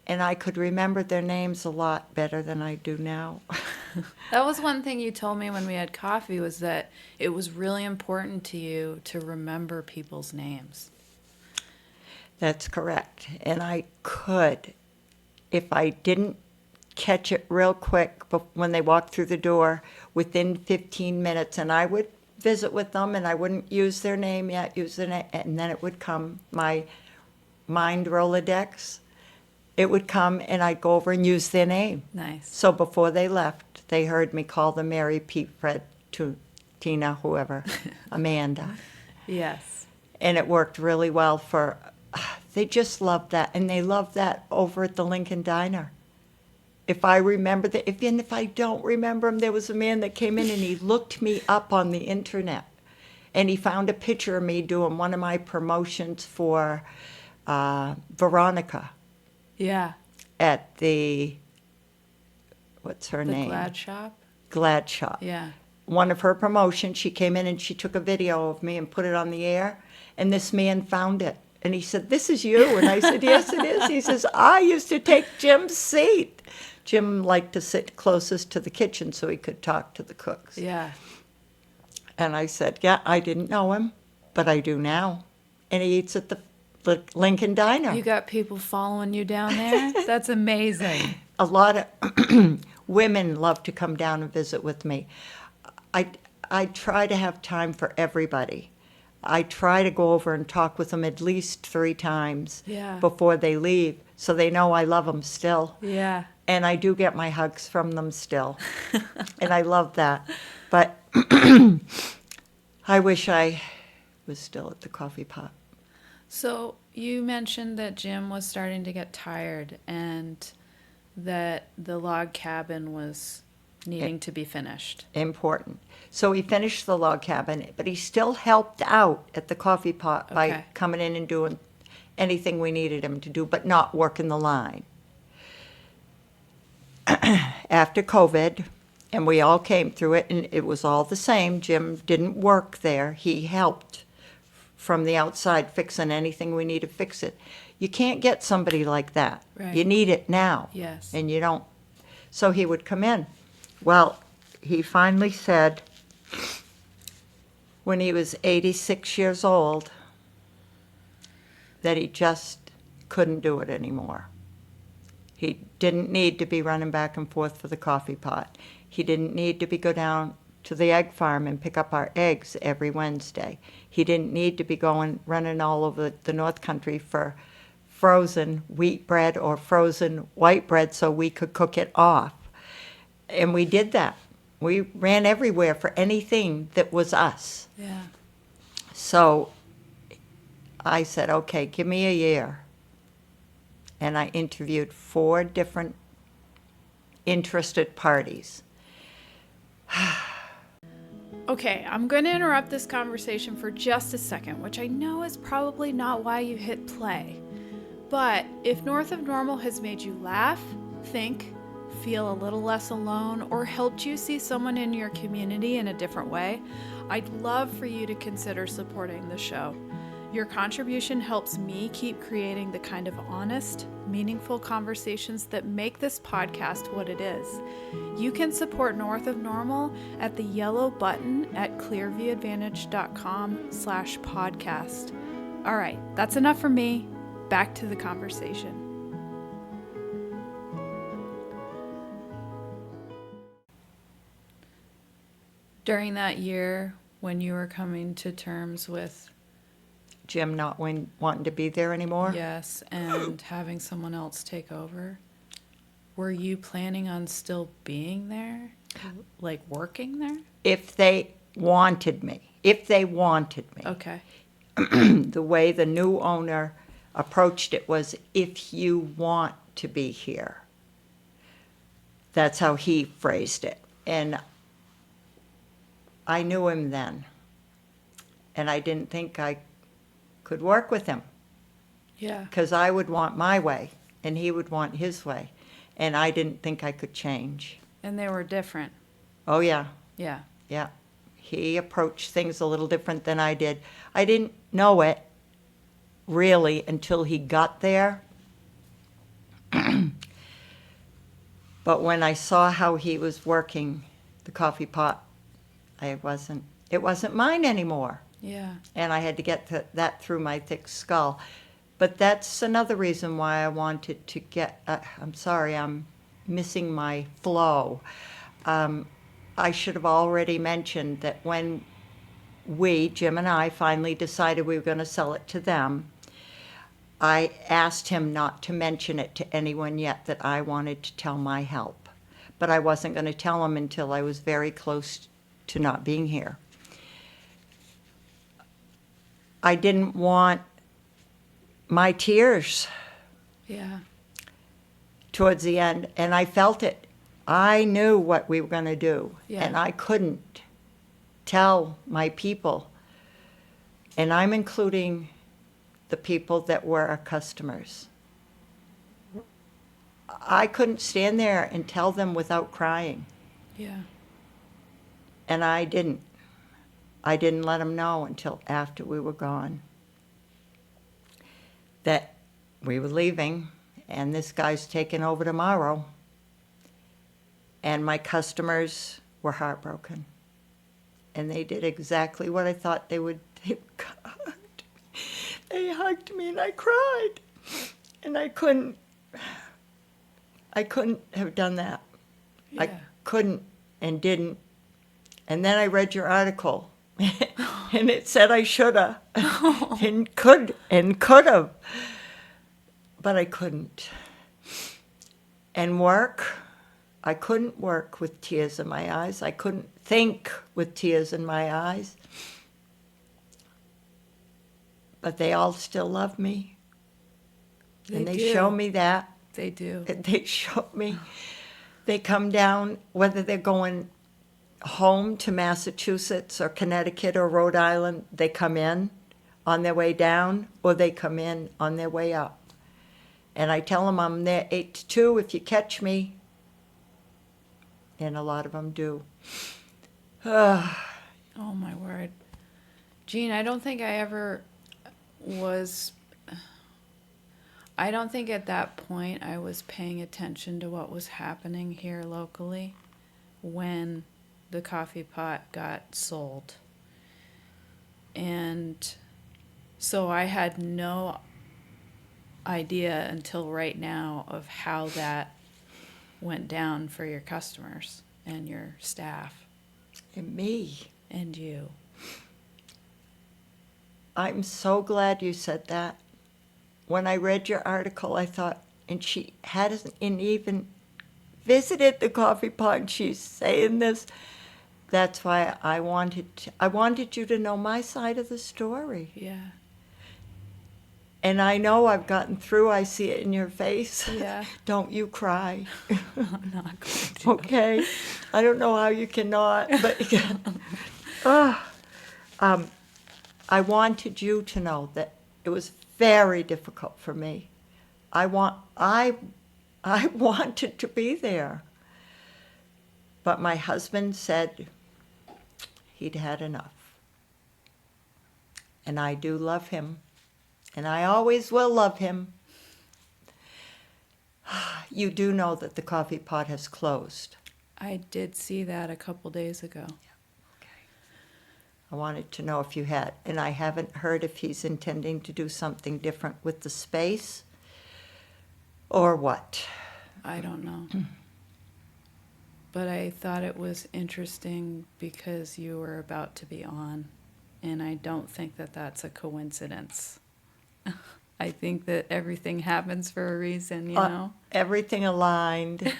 And I could remember their names a lot better than I do now. That was one thing you told me when we had coffee, was that it was really important to you to remember people's names. That's correct. And I could, if I didn't catch it real quick when they walked through the door, within 15 minutes, and I would visit with them, and I wouldn't use their name yet, and then it would come, my mind Rolodex, it would come, and I'd go over and use their name. Nice. So before they left, they heard me call them Mary, Pete, Fred, Tina, whoever, Amanda. Yes. And it worked really well they just loved that, and they loved that over at the Lincoln Diner. If I remember even if I don't remember him, there was a man that came in and he looked me up on the internet, and he found a picture of me doing one of my promotions for Veronica Yeah. at the, what's her The name? Glad Shop? Glad Shop. Yeah. One of her promotions, she came in and she took a video of me and put it on the air, and this man found it. And he said, "This is you." And I said, "Yes, it is." He says, "I used to take Jim's seat." Jim liked to sit closest to the kitchen so he could talk to the cooks. Yeah. And I said, "Yeah, I didn't know him, but I do now." And he eats at the Lincoln Diner. You got people following you down there? That's amazing. A lot of women love to come down and visit with me. I try to have time for everybody. I try to go over and talk with them at least 3 times Yeah. before they leave, so they know I love them still. Yeah. And I do get my hugs from them still. And I love that. But I wish I was still at the coffee pot. So you mentioned that Jim was starting to get tired and that the log cabin was needing to be finished. Important. So he finished the log cabin, but he still helped out at the coffee pot by Okay. coming in and doing anything we needed him to do, but not working the line. After COVID, and we all came through it, and it was all the same. Jim didn't work there. He helped from the outside fixing anything we need to fix it. You can't get somebody like that. Right. You need it now. Yes. And you don't. So he would come in. Well, he finally said, when he was 86 years old, that he just couldn't do it anymore. He didn't need to be running back and forth for the coffee pot. He didn't need to go down to the egg farm and pick up our eggs every Wednesday. He didn't need to be running all over the North Country for frozen wheat bread or frozen white bread so we could cook it off. And we did that. We ran everywhere for anything that was us. Yeah. So I said, okay, give me a year. And I interviewed 4 different interested parties. Okay, I'm going to interrupt this conversation for just a second, which I know is probably not why you hit play. But if North of Normal has made you laugh, think, feel a little less alone, or helped you see someone in your community in a different way, I'd love for you to consider supporting the show. Your contribution helps me keep creating the kind of honest, meaningful conversations that make this podcast what it is. You can support North of Normal at the yellow button at clearviewadvantage.com/podcast. All right, that's enough for me. Back to the conversation. During that year, when you were coming to terms with Jim not wanting to be there anymore. yes, and having someone else take over, were you planning on still being there? Like working there? If they wanted me. Okay. The way the new owner approached it was, if you want to be here. That's how he phrased it. And I knew him then. and I didn't think I could work with him Yeah. because I would want my way and he would want his way, and I didn't think I could change. And they were different. Oh, yeah, Yeah. yeah. He approached things a little different than I did. I didn't know it really until he got there. But when I saw how he was working the coffee pot, it wasn't mine anymore. Yeah. And I had to get that through my thick skull. But that's another reason why I wanted to get, I'm sorry, I'm missing my flow. I should have already mentioned that when Jim and I, finally decided we were going to sell it to them, I asked him not to mention it to anyone yet, that I wanted to tell my help. But I wasn't going to tell him until I was very close to not being here. I didn't want my tears Yeah. towards the end, and I felt it. I knew what we were going to do, Yeah. and I couldn't tell my people, and I'm including the people that were our customers. I couldn't stand there and tell them without crying, Yeah. and I didn't. I didn't let them know until after we were gone that we were leaving, and this guy's taking over tomorrow. And my customers were heartbroken. And they did exactly what I thought they would. They hugged me and I cried. And I couldn't have done that. Yeah. I couldn't and didn't. And then I read your article. And it said I shoulda and could have. But I couldn't. And work, I couldn't work with tears in my eyes. I couldn't think with tears in my eyes. But they all still love me. And they do. show me that. They do. They show me. They come down, whether they're going home to Massachusetts or Connecticut or Rhode Island, they come in on their way down, or they come in on their way up. And I tell them I'm there 8 to 2 if you catch me. And a lot of them do. Oh, my word. Jean, I don't think I ever was... I don't think at that point I was paying attention to what was happening here locally when the coffee pot got sold. And so I had no idea until right now of how that went down for your customers and your staff And me. and you. I'm so glad you said that. When I read your article, I thought, and she hadn't even visited the coffee pot, and she's saying this. That's why I wanted you to know my side of the story. Yeah. And I know I've gotten through. I see it in your face. Yeah. Don't you cry. I'm not going to. Okay? I don't know how you cannot, but I wanted you to know that it was very difficult for me. I wanted to be there. But my husband said he'd had enough. And I do love him. And I always will love him. You do know that the coffee pot has closed. I did see that a couple days ago. I wanted to know if you had. And I haven't heard if he's intending to do something different with the space or what. I don't know. But I thought it was interesting because you were about to be on. And I don't think that that's a coincidence. I think that everything happens for a reason, you know? Everything aligned,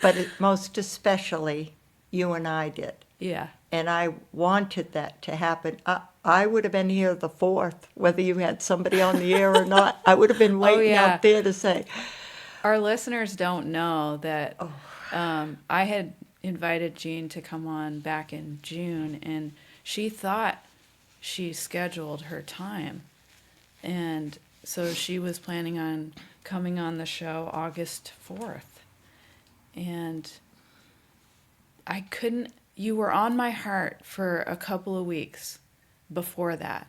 but most especially you and I did. Yeah. And I wanted that to happen. I would have been here the 4th, whether you had somebody on the air or not. I would have been waiting out there to say. Our listeners don't know that I had invited Jean to come on back in June, and she thought she scheduled her time. And so she was planning on coming on the show August 4th. And I couldn't, you were on my heart for a couple of weeks before that.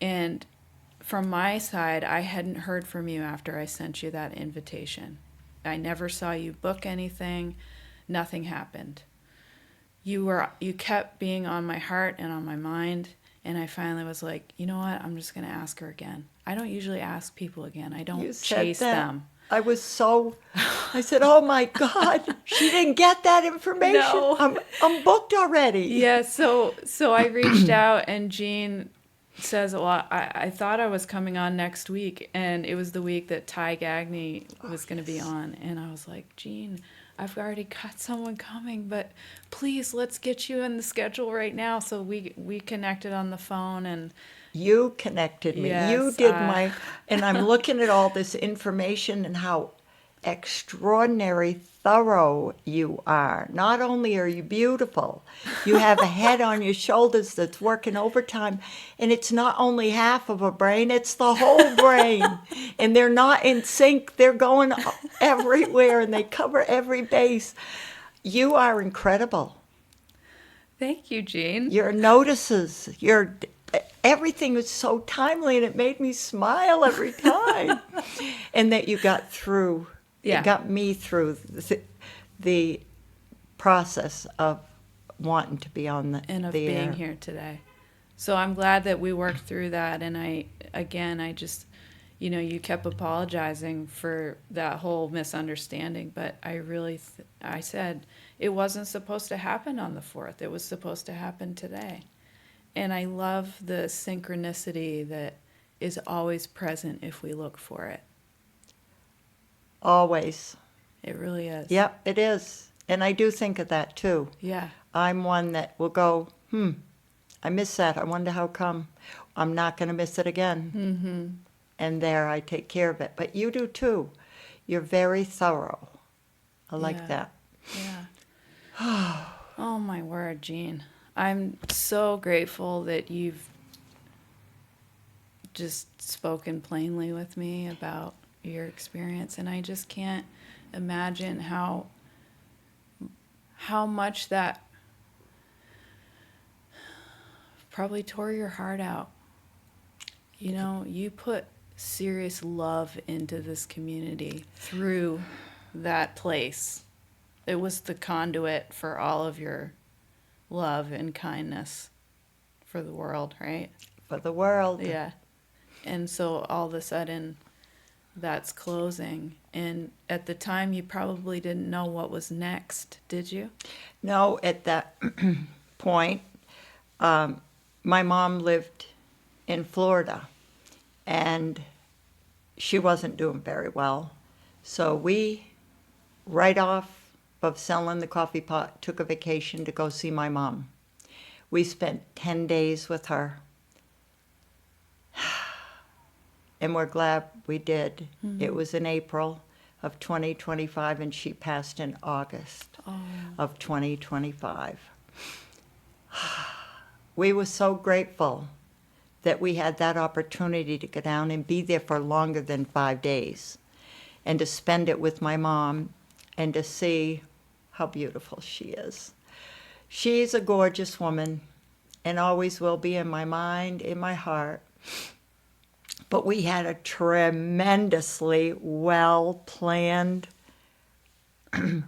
And from my side, I hadn't heard from you after I sent you that invitation. I never saw you book anything. Nothing happened. You kept being on my heart and on my mind, and I finally was like, you know what? I'm just going to ask her again. I don't usually ask people again. I don't chase them. I said, oh my God, she didn't get that information. No. I'm booked already. Yeah, so I reached out, and Jean says, well, I thought I was coming on next week, and it was the week that Ty Gagney was going to be on, and I was like, Jean, I've already got someone coming, but please, let's get you in the schedule right now. So we connected on the phone, and you connected me. Yes, you did and I'm looking at all this information and how extraordinary thorough you are. Not only are you beautiful, you have a head on your shoulders that's working overtime, and it's not only half of a brain, it's the whole brain. And they're not in sync. They're going everywhere, and they cover every base. You are incredible. Thank you, Jean. Your notices, everything was so timely, and it made me smile every time. And that you got through. Yeah. It got me through the process of wanting to be on the and of the being air. here today. So I'm glad that we worked through that. And I just, you kept apologizing for that whole misunderstanding. But I said it wasn't supposed to happen on the 4th. It was supposed to happen today. And I love the synchronicity that is always present if we look for it. Always. It really is. Yep, it is. And I do think of that too. Yeah. I'm one that will go, I missed that. I wonder how come. I'm not going to miss it again. Mm-hmm. And there I take care of it. But you do too. You're very thorough. I like that. Yeah. Oh, my word, Jean. I'm so grateful that you've just spoken plainly with me about your experience. And I just can't imagine how much that probably tore your heart out. You put serious love into this community through that place. It was the conduit for all of your love and kindness for the world, right? For the world. Yeah. And so all of a sudden, that's closing. And at the time, you probably didn't know what was next, did you? No, at that point, my mom lived in Florida, and she wasn't doing very well. So we, right off of selling the coffee pot, took a vacation to go see my mom. We spent 10 days with her. And we're glad we did. Mm-hmm. It was in April of 2025, and she passed in August of 2025. We were so grateful that we had that opportunity to go down and be there for longer than 5 days, and to spend it with my mom and to see how beautiful she is. She's a gorgeous woman and always will be in my mind, in my heart. But we had a tremendously well-planned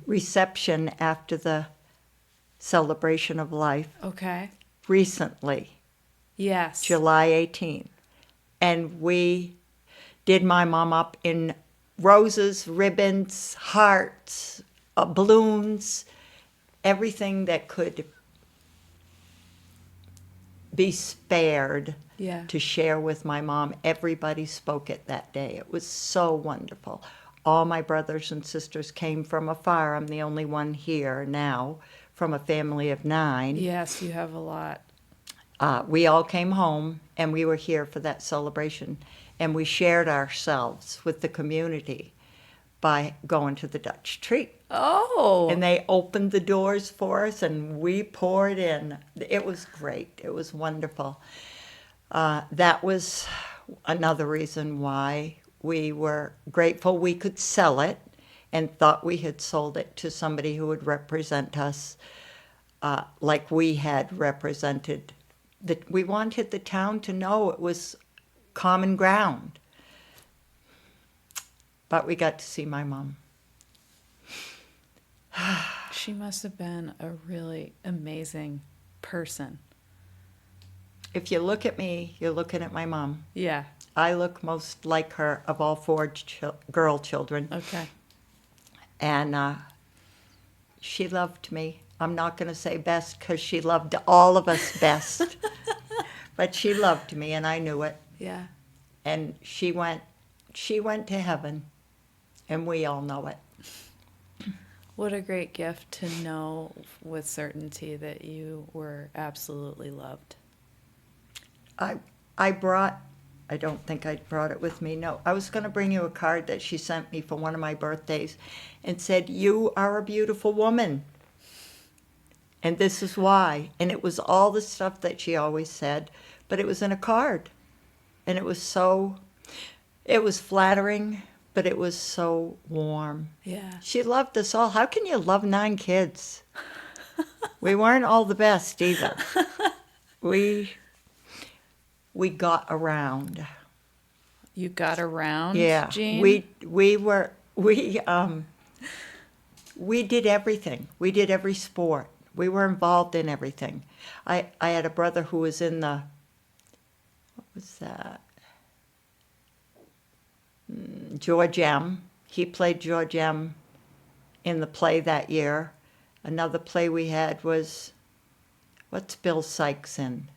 reception after the celebration of life. Okay. Recently. Yes. July 18th. And we did my mom up in roses, ribbons, hearts, balloons, everything that could be spared to share with my mom. Everybody spoke it that day. It was so wonderful. All my brothers and sisters came from afar. I'm the only one here now from a family of 9. Yes, you have a lot. We all came home, and we were here for that celebration, and we shared ourselves with the community. by going to the Dutch treat. Oh. And they opened the doors for us, and we poured in. It was great. It was wonderful. That was another reason why we were grateful we could sell it and thought we had sold it to somebody who would represent us like we had represented. We wanted the town to know it was common ground. But we got to see my mom. She must have been a really amazing person. If you look at me, you're looking at my mom. Yeah. I look most like her of all four girl children. Okay. And she loved me. I'm not going to say best because she loved all of us best. But she loved me, and I knew it. Yeah. And she went to heaven, and we all know it. What a great gift to know with certainty that you were absolutely loved. I don't think I brought it with me. No, I was going to bring you a card that she sent me for one of my birthdays and said, "You are a beautiful woman. And this is why." And it was all the stuff that she always said, but it was in a card. And it was flattering, but it was so warm. Yeah. She loved us all. How can you love 9 kids? We weren't all the best either. We got around. You got around, Yeah, Jean? we did everything. We did every sport. We were involved in everything. I had a brother who was in the, what was that? George M. He played George M. in the play that year. Another play we had was, what's Bill Sykes in?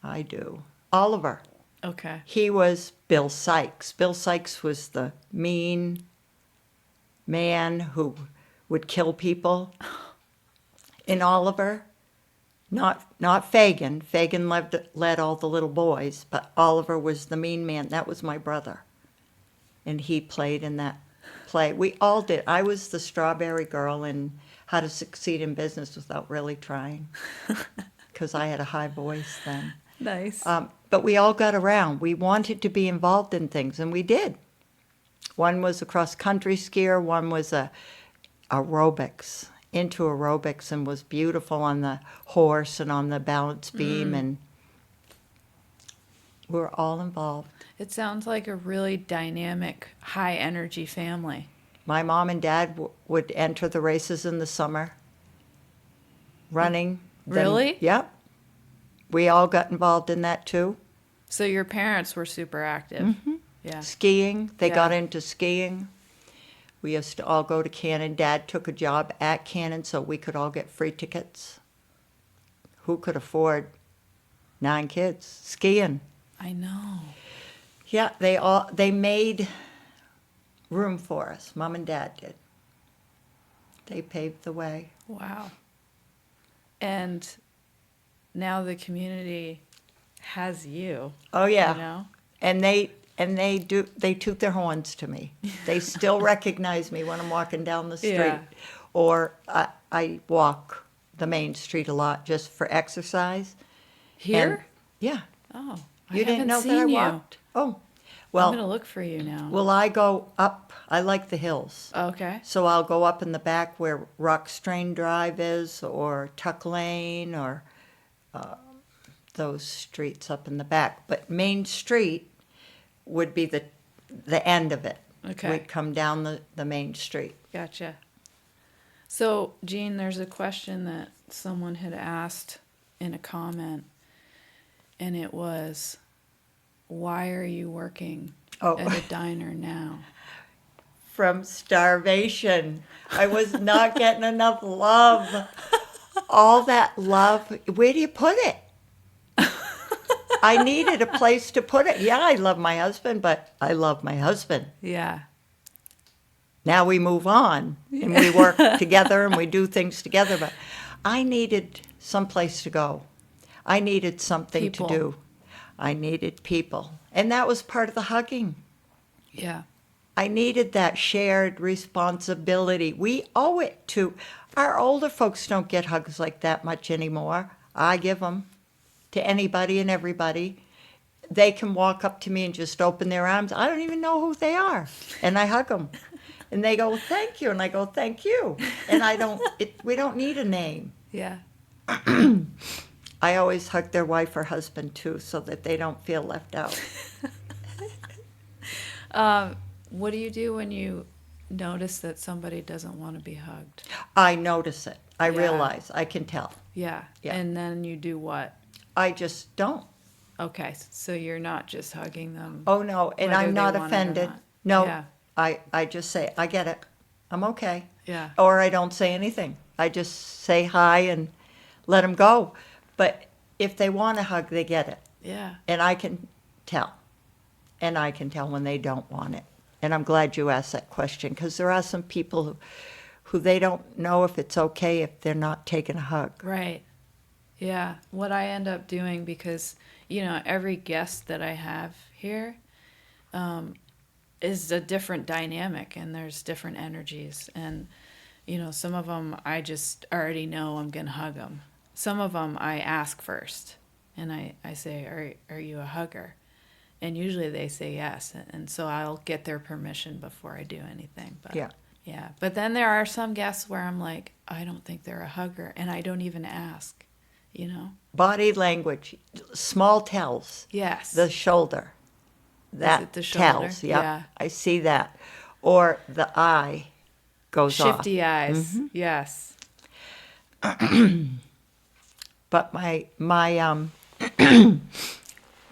I do. Oliver. Okay. He was Bill Sykes. Bill Sykes was the mean man who would kill people. In Oliver, not Fagin. Fagin led all the little boys, but Oliver was the mean man. That was my brother. And he played in that play. We all did. I was the strawberry girl in How to Succeed in Business Without Really Trying, because I had a high voice then. Nice. But we all got around. We wanted to be involved in things, and we did. One was a cross-country skier. One was into aerobics, and was beautiful on the horse and on the balance beam, and we were all involved. It sounds like a really dynamic, high-energy family. My mom and dad would enter the races in the summer, running. Really? Yep. We all got involved in that, too. So your parents were super active. Mm-hmm. Yeah. Skiing. They Yeah. got into skiing. We used to all go to Cannon. Dad took a job at Cannon so we could all get free tickets. Who could afford 9 kids skiing? I know. Yeah, they made room for us. Mom and Dad did. They paved the way. Wow. And now the community has you. Oh yeah. You know? And they toot their horns to me. They still recognize me when I'm walking down the street. Yeah. Or I walk the main street a lot just for exercise. Here? And, yeah. Oh, You didn't haven't know seen that I you. walked? Oh. I'm Well, gonna look for you now. well, I go up. I like the hills. Okay. So I'll go up in the back where Rock Strain Drive is, or Tuck Lane, or those streets up in the back. But Main Street would be the end of it. Okay. We'd come down the main street. Gotcha. So, Jean, there's a question that someone had asked in a comment, and it was, why are you working Oh. at a diner now? From starvation. I was not getting enough love. All that love, where do you put it? I needed a place to put it. Yeah, I love my husband, but I love my husband. Yeah. Now we move on and we work together and we do things together, but I needed some place to go. I needed something People. to do. I needed people. And that was part of the hugging. Yeah. I needed that shared responsibility. We owe it to our older folks. Don't get hugs like that much anymore. I give them to anybody and everybody. They can walk up to me and just open their arms. I don't even know who they are, and I hug them, and they go, "Thank you," and I go, "Thank you," and I don't. We don't need a name. Yeah. I always hug their wife or husband too, so that they don't feel left out. What do you do when you notice that somebody doesn't want to be hugged? I notice it. I Yeah. realize. I can tell. Yeah. Yeah. And then you do what? I just don't. Okay, so you're not just hugging them. Oh, no, and whether I'm they not want it or offended. not. No, Yeah. I just say, I get it. I'm okay. Yeah. Or I don't say anything. I just say hi and let them go. But if they want a hug, they get it. Yeah. And I can tell. And I can tell when they don't want it. And I'm glad you asked that question, because there are some people who they don't know if it's okay if they're not taking a hug. Right. Yeah. What I end up doing, because, every guest that I have here is a different dynamic, and there's different energies. And, some of them I just already know I'm going to hug them. Some of them I ask first, and I say, are you a hugger? And usually they say yes. And so I'll get their permission before I do anything. But Yeah. Yeah. But then there are some guests where I'm like, I don't think they're a hugger. And I don't even ask, Body language, small tells. Yes. The shoulder. That it the shoulder? tells. Yep. Yeah. I see that. Or the eye goes off. Shifty eyes. Yes. But my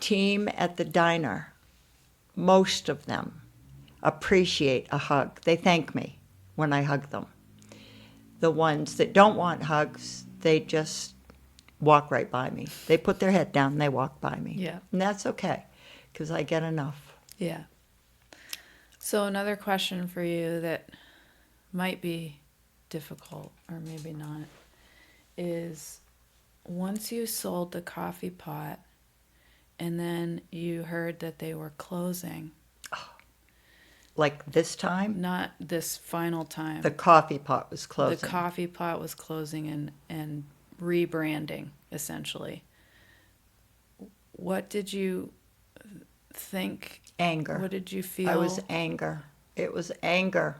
team at the diner, most of them appreciate a hug. They thank me when I hug them. The ones that don't want hugs, they just walk right by me. They put their head down and they walk by me. Yeah. And that's okay, because I get enough. Yeah. So another question for you that might be difficult, or maybe not, is once you sold the coffee pot and then you heard that they were closing, Like this time, not this final time. the coffee pot was The closing. coffee pot was closing and rebranding, essentially. What did you think? Anger. What did you feel? I was anger. It was anger.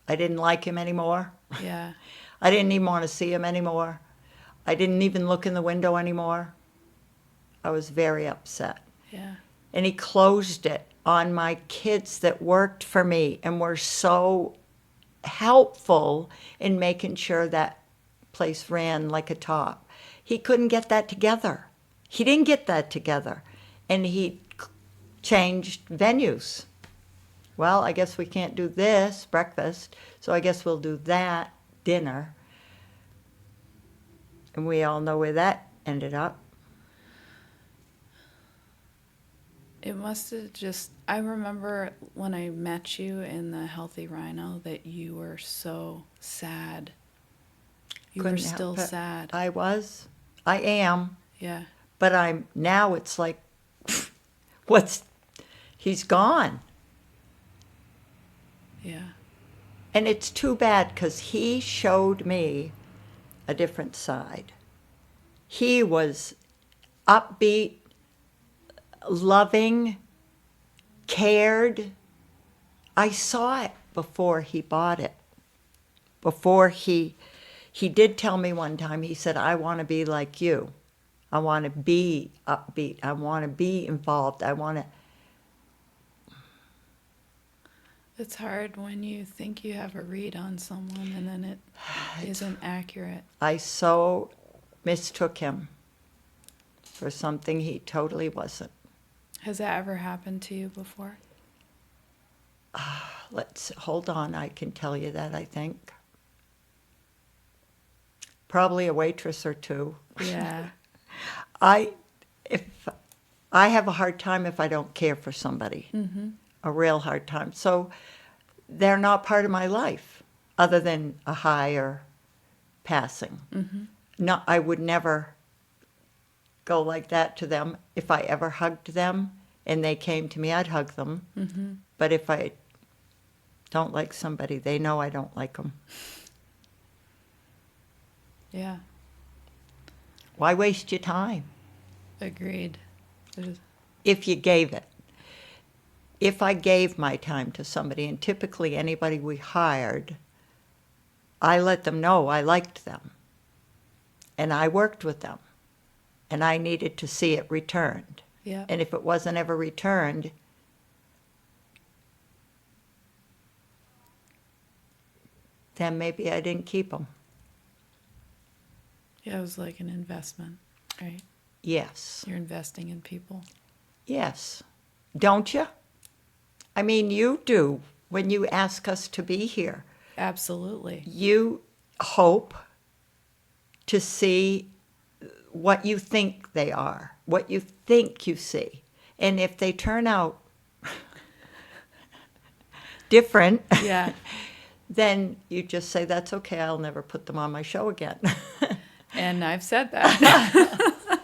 I didn't like him anymore. Yeah. I didn't even want to see him anymore. I didn't even look in the window anymore. I was very upset. Yeah. And he closed it on my kids that worked for me and were so helpful in making sure that place ran like a top. He couldn't get that together. He didn't get that together. And he changed venues. Well, I guess we can't do this, breakfast, so I guess we'll do that, dinner. And we all know where that ended up. It must have just, I remember when I met you in the Healthy Rhino that you were so sad. You were Couldn't still help it. sad. I was. I am. Yeah. But now it's like, he's gone. Yeah. And it's too bad, because he showed me a different side. He was upbeat, loving, cared. I saw it before he bought it. Before he did tell me one time, he said, I want to be like you. I want to be upbeat. I want to be involved. I want to. It's hard when you think you have a read on someone and then it isn't accurate. I so mistook him for something he totally wasn't. Has that ever happened to you before? Let's hold on. I can tell you that, I think. Probably a waitress or two. Yeah. I have a hard time if I don't care for somebody. Mm-hmm. A real hard time. So they're not part of my life, other than a hi or passing. Mm-hmm. No, I would never go like that to them. If I ever hugged them and they came to me, I'd hug them. Mm-hmm. But if I don't like somebody, they know I don't like them. Yeah. Why waste your time Agreed. if you gave it? If I gave my time to somebody, and typically anybody we hired, I let them know I liked them. And I worked with them. And I needed to see it returned. Yeah. And if it wasn't ever returned, then maybe I didn't keep them. Yeah, it was like an investment, right? Yes. You're investing in people. Yes. Don't you? I mean, you do when you ask us to be here. Absolutely. You hope to see what you think they are, what you think you see. And if they turn out different, Yeah. then you just say, that's okay, I'll never put them on my show again. And I've said that.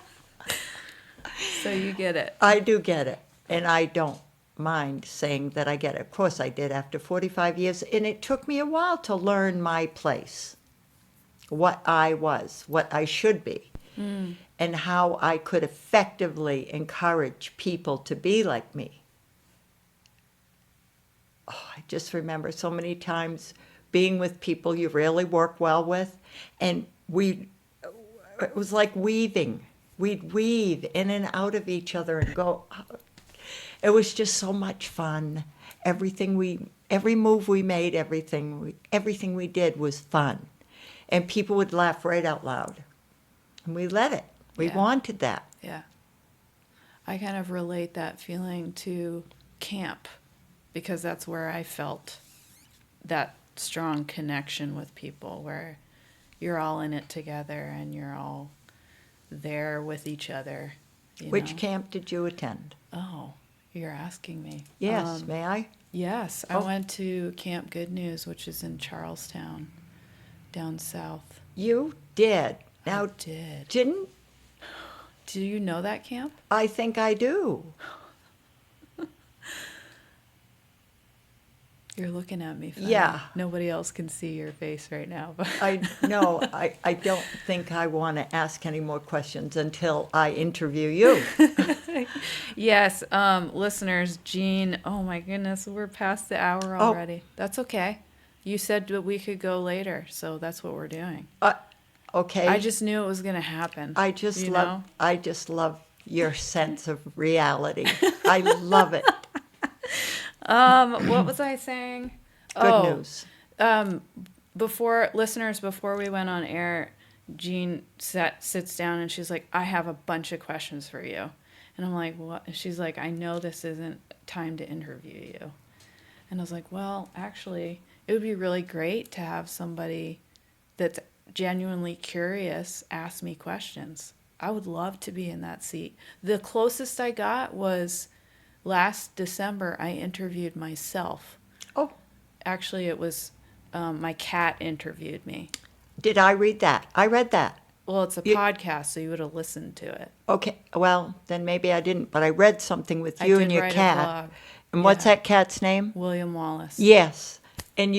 So you get it. I do get it, and I don't mind saying that I get it. Of course I did after 45 years, and it took me a while to learn my place, what I was, what I should be, and how I could effectively encourage people to be like me. Oh, I just remember so many times being with people you really work well with, and it was like weaving. We'd weave in and out of each other and go. It was just so much fun. Every move we made, everything we did was fun. And people would laugh right out loud. And we let it. We Yeah. wanted that. Yeah. I kind of relate that feeling to camp because that's where I felt that strong connection with people where you're all in it together and you're all there with each other. Which camp did you attend? Oh, you're asking me. Yes, may I? Yes, I Oh. went to Camp Good News, which is in Charlestown, down south. You did. Now, I did. didn't Do you know that camp? I think I do? You're looking at me funny. Yeah. Nobody else can see your face right now. But I don't think I want to ask any more questions until I interview you. Yes, listeners, Jean, oh my goodness, we're past the hour Oh. already. That's okay. You said that we could go later, so that's what we're doing. Okay. I just knew it was going to happen. I just you love know? I just love your sense of reality. I love it. What was I saying? Good news. Before we went on air, Jean sits down and she's like, I have a bunch of questions for you. And I'm like, what? And she's like, I know this isn't time to interview you. And I was like, well, actually, it would be really great to have somebody that's genuinely curious ask me questions. I would love to be in that seat. The closest I got was last December, I interviewed myself. Oh, Actually, it was my cat interviewed me. did I read that? I read that. Well, it's a podcast, so you would have listened to it. Okay, well, then maybe I didn't, but I read something with I you did and your write a cat. blog. And what's Yeah. that cat's name? William Wallace. Yes. And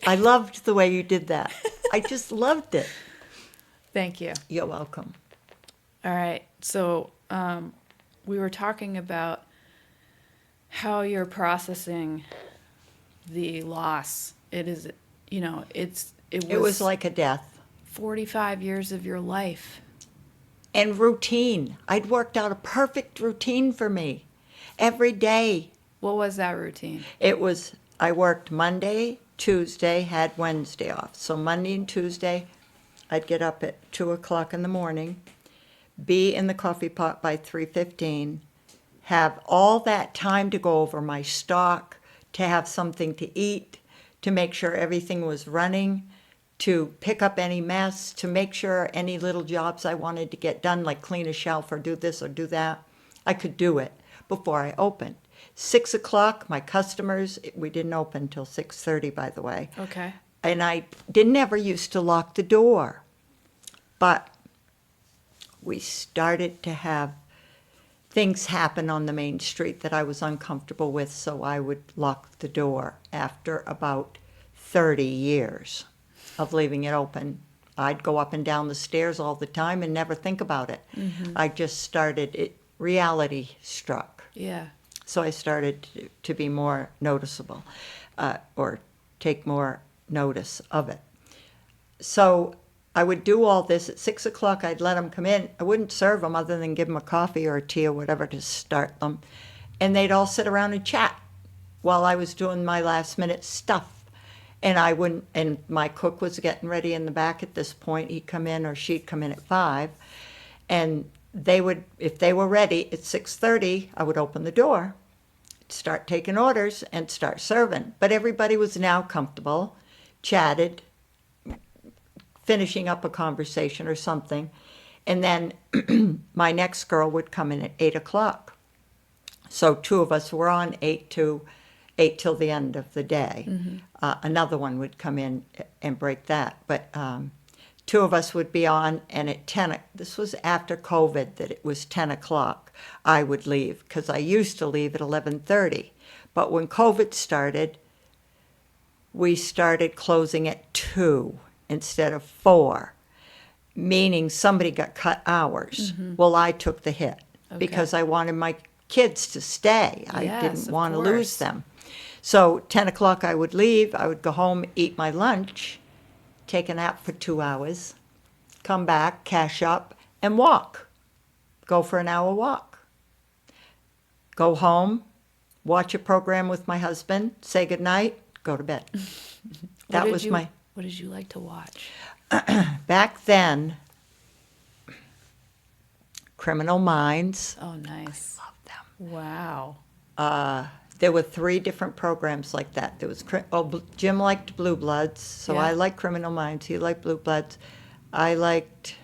I loved the way you did that. I just loved it. Thank you. You're welcome. All right. So we were talking about how you're processing the loss. It is, It was like a death. 45 years of your life. And routine. I'd worked out a perfect routine for me. Every day. What was that routine? I worked Monday, Tuesday, had Wednesday off. So Monday and Tuesday, I'd get up at 2 o'clock in the morning, be in the coffee pot by 3:15, have all that time to go over my stock, to have something to eat, to make sure everything was running, to pick up any mess, to make sure any little jobs I wanted to get done, like clean a shelf or do this or do that, I could do it before I opened. 6 o'clock, my customers, we didn't open till 6:30, by the way. Okay. And I didn't ever used to lock the door. But we started to have things happen on the main street that I was uncomfortable with, so I would lock the door after about 30 years of leaving it open. I'd go up and down the stairs all the time and never think about it. I just started, reality struck. Yeah. So I started to be more noticeable, or take more notice of it. So I would do all this. At 6 o'clock, I'd let them come in. I wouldn't serve them other than give them a coffee or a tea or whatever to start them. And they'd all sit around and chat while I was doing my last minute stuff. And I wouldn't, and my cook was getting ready in the back at this point. He'd come in, or she'd come in at 5. And they would, if they were ready at 6:30, I would open the door, start taking orders, and start serving. But everybody was now comfortable, chatted, finishing up a conversation or something. And then my next girl would come in at 8 o'clock. So 2 of us were on 8 till the end of the day. Another one would come in and break that. But 2 of us would be on, and at 10, this was after COVID, that it was 10 o'clock, I would leave, because I used to leave at 11:30. But when COVID started, we started closing at 2 instead of 4, meaning somebody got cut hours. Well, I took the hit because I wanted my kids to stay. I Yes, didn't of want to course. lose them. So 10 o'clock I would leave. I would go home, eat my lunch, take a nap for 2 hours, come back, cash up, and walk. Go for an hour walk. Go home, watch a program with my husband, say goodnight, go to bed. That was my... What did you like to watch? Back then, Criminal Minds. Oh, nice. Love them. Wow. There were 3 different programs like that. There was Jim liked Blue Bloods, so Yeah. I liked Criminal Minds. He liked Blue Bloods. I liked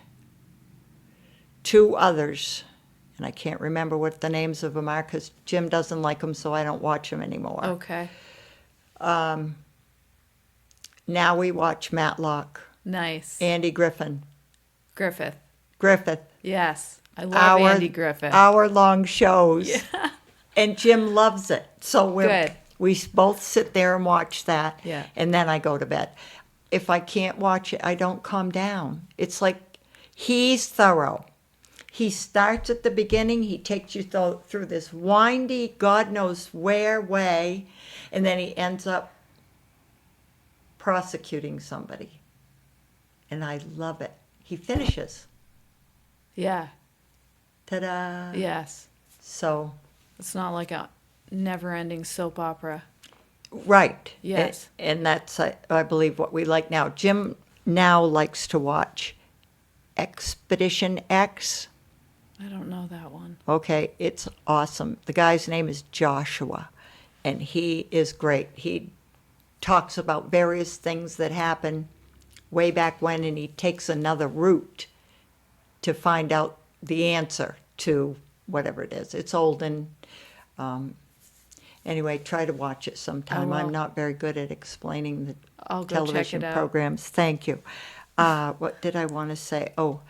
2 others, and I can't remember what the names of them are because Jim doesn't like them, so I don't watch them anymore. Okay. Now we watch Matlock, Nice. Andy Griffith. Griffith. Yes. I love Andy Griffith. Hour-long shows. Yeah. And Jim loves it. So Good. we both sit there and watch that. Yeah. And then I go to bed. If I can't watch it, I don't calm down. It's like he's thorough. He starts at the beginning. He takes you through this windy, God knows where way, and then he ends up prosecuting somebody. And I love it. He finishes. Yeah. Ta-da. Yes. So, It's not like a never-ending soap opera. right. Yes. And that's, I believe, what we like now. Jim now likes to watch Expedition X. I don't know that one. Okay, it's awesome. The guy's name is Joshua, and he is great. He talks about various things that happened way back when, and he takes another route to find out the answer to whatever it is. It's old, and anyway, try to watch it sometime. I will. I'm not very good at explaining the I'll go check television it out. programs. Thank you. What did I want to say? Oh,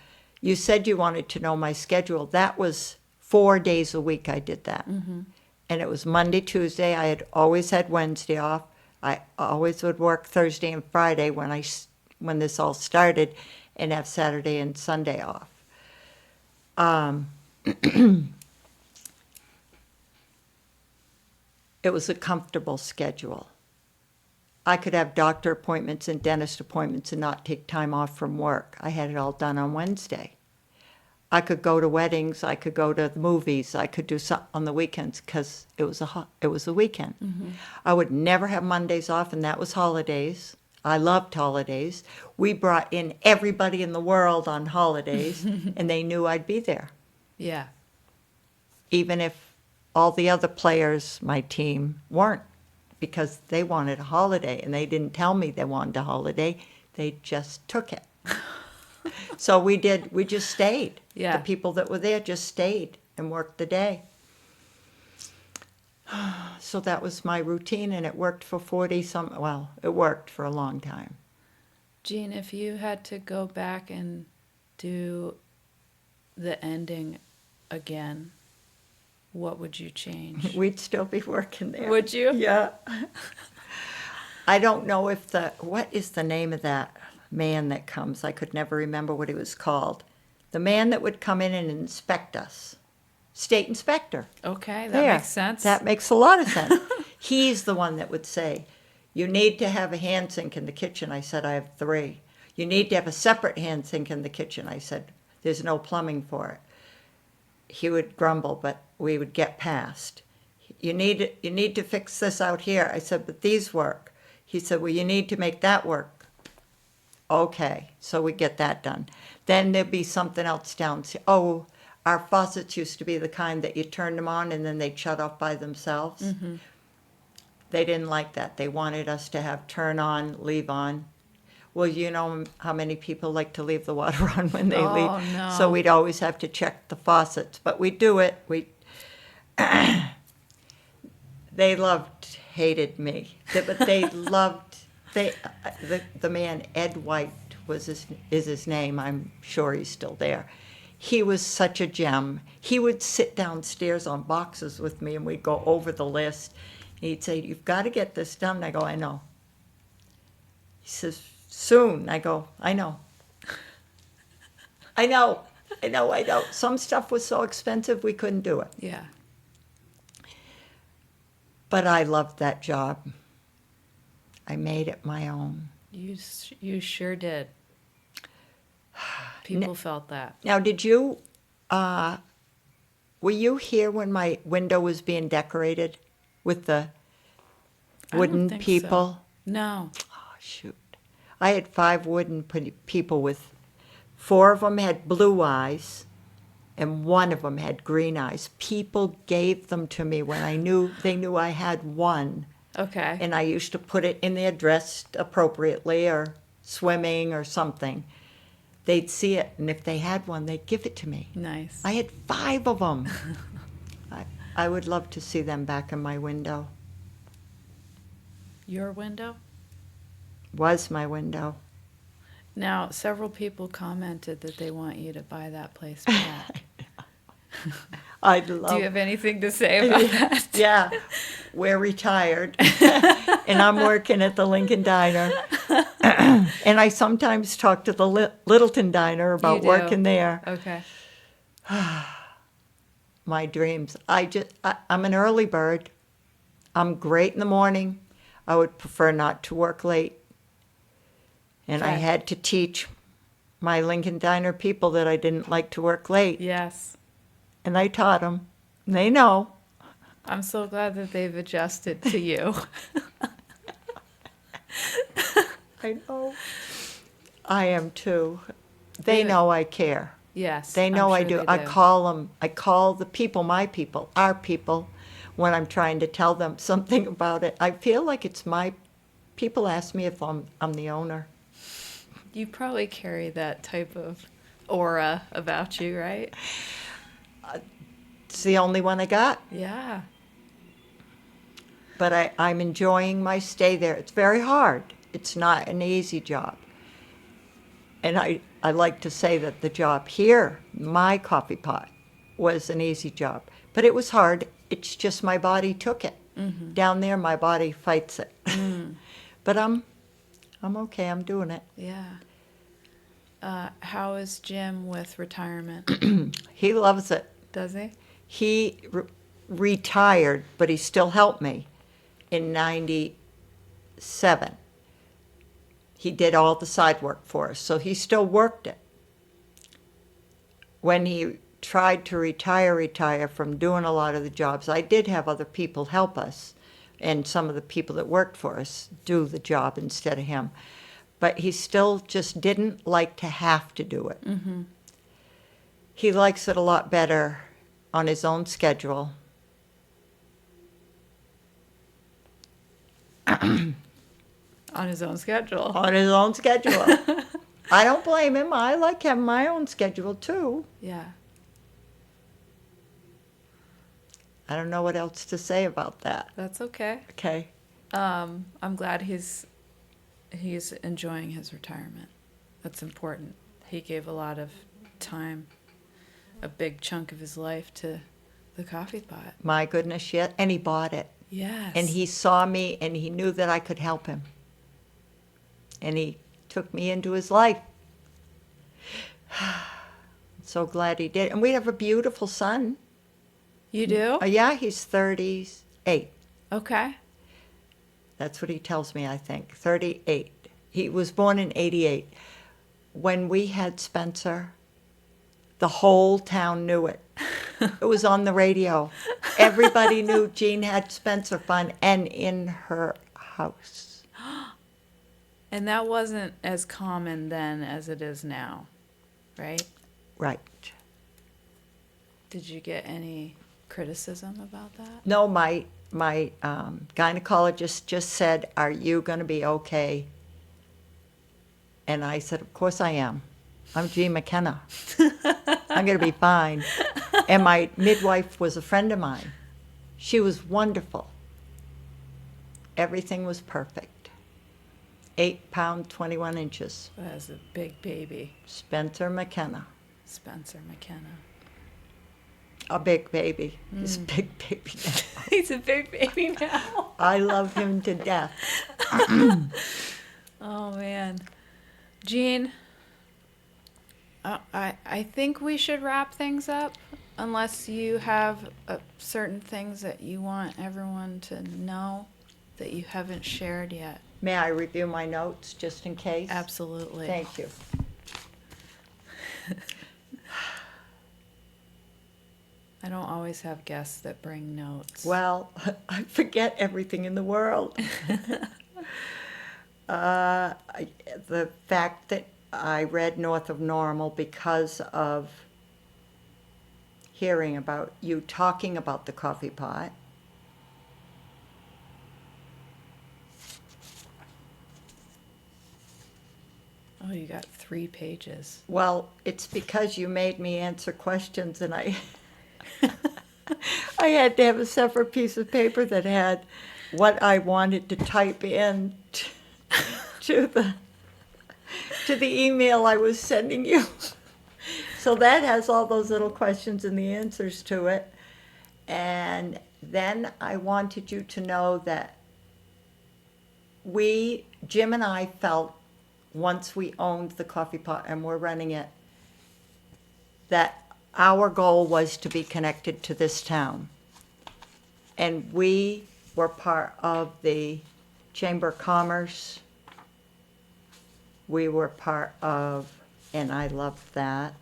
you said you wanted to know my schedule. That was 4 days a week I did that. And it was Monday, Tuesday. I had always had Wednesday off. I always would work Thursday and Friday when this all started, and have Saturday and Sunday off. It was a comfortable schedule. I could have doctor appointments and dentist appointments and not take time off from work. I had it all done on Wednesday. I could go to weddings. I could go to the movies. I could do something on the weekends because it was a weekend. I would never have Mondays off, and that was holidays. I loved holidays. We brought in everybody in the world on holidays, and they knew I'd be there. Yeah. Even if all the other players, my team, weren't, because they wanted a holiday, and they didn't tell me they wanted a holiday. They just took it. So we just stayed. Yeah. The people that were there just stayed and worked the day. So that was my routine, and it worked for it worked for a long time. Jean, if you had to go back and do the ending again, What would you change? We'd still be working there. Would you? Yeah. I don't know if what is the name of that man that comes? I could never remember what he was called. The man that would come in and inspect us. State inspector. Okay, that There. makes sense. That makes a lot of sense. He's the one that would say, you need to have a hand sink in the kitchen. I said, I have 3. You need to have a separate hand sink in the kitchen. I said, there's no plumbing for it. He would grumble, but we would get past. You need to fix this out here. I said, but these work. He said, well, you need to make that work. Okay, so we get that done. Then there'd be something else downstairs. Oh, our faucets used to be the kind that you turned them on and then they'd shut off by themselves. Mm-hmm. They didn't like that. They wanted us to have turn on, leave on. Well, you know how many people like to leave the water on when they leave. Oh, no. So we'd always have to check the faucets. But we'd do it. They hated me. But they loved, the man, Ed White is his name. I'm sure he's still there. He was such a gem. He would sit downstairs on boxes with me and we'd go over the list. He'd say, you've got to get this done. And I go, I know. He says, soon. I go, I know. I know. Some stuff was so expensive we couldn't do it. Yeah. But I loved that job. I made it my own. You sure did. People felt that. Now, were you here when my window was being decorated with the I don't wooden think people? so. No. Oh, shoot. I had 5 wooden people with 4 of them had blue eyes and 1 of them had green eyes. People gave them to me when they knew I had one. Okay. And I used to put it in there dressed appropriately or swimming or something. They'd see it, and if they had one, they'd give it to me. Nice. I had 5 of them. I would love to see them back in my window. Your window? Was my window. Now, several people commented that they want you to buy that place back. I'd love. Do you have anything to say about that? Yeah, we're retired, and I'm working at the Lincoln Diner. And I sometimes talk to the Littleton Diner about You do? working there. Okay. My dreams. I'm an early bird. I'm great in the morning. I would prefer not to work late. And I Okay. had to teach my Lincoln Diner people that I didn't like to work late. Yes. And I taught them. They know. I'm so glad that they've adjusted to you. I know. I am too. They Good. know I care. Yes. They know I'm I sure do. they I call them. I call the people my people, our people, when I'm trying to tell them something about it. I feel like it's my. People ask me if I'm the owner. You probably carry that type of aura about you, right? It's the only one I got. Yeah. But I'm enjoying my stay there. It's very hard. It's not an easy job. And I like to say that the job here, my coffee pot, was an easy job. But it was hard. It's just my body took it. Mm-hmm. Down there, my body fights it. Mm. But I'm okay. I'm doing it. Yeah. How is Jim with retirement? He loves it. Does he? He retired, but he still helped me in '97. He did all the side work for us, so he still worked it. When he tried to retire from doing a lot of the jobs, I did have other people help us, and some of the people that worked for us do the job instead of him. But he still just didn't like to have to do it. Mm-hmm. He likes it a lot better on his own schedule. On his own schedule. On his own schedule. I don't blame him. I like having my own schedule too. Yeah. I don't know what else to say about that. That's okay. Okay. I'm glad he's enjoying his retirement. That's important. He gave a lot of time, a big chunk of his life to The coffee pot. My goodness, yeah. And he bought it. Yes. And he saw me, and he knew that I could help him. And he took me into his life. So glad he did. And we have a beautiful son. You do? Yeah, he's 38. Okay. That's what he tells me, I think. 38. He was born in 88. When we had Spencer, the whole town knew it. It was on the radio. Everybody knew Jean had Spencer fun, and in her house. And that wasn't as common then as it is now, right? Right. Did you get any criticism about that? No, my gynecologist just said, "Are you going to be okay?" And I said, "Of course I am. I'm Jean McKenna. I'm going to be fine." And my midwife was a friend of mine. She was wonderful. Everything was perfect. 8 pounds, 21 inches. That's a big baby. Spencer McKenna. Spencer McKenna. A big baby. He's a big baby now. He's a big baby now. I love him to death. Oh, man. Jean, I think we should wrap things up unless you have certain things that you want everyone to know that you haven't shared yet. May I review my notes just in case? Absolutely. Thank you. I don't always have guests that bring notes. Well, I forget everything in the world. The fact that I read North of Normal because of hearing about you talking about the coffee pot. Oh, you got 3 pages. Well, it's because you made me answer questions, and I I had to have a separate piece of paper that had what I wanted to type in to the email I was sending you. So that has all those little questions and the answers to it. And then I wanted you to know that Jim and I felt once we owned the coffee pot and we're running it, that our goal was to be connected to this town. And we were part of the Chamber of Commerce. We were part of, and I loved that,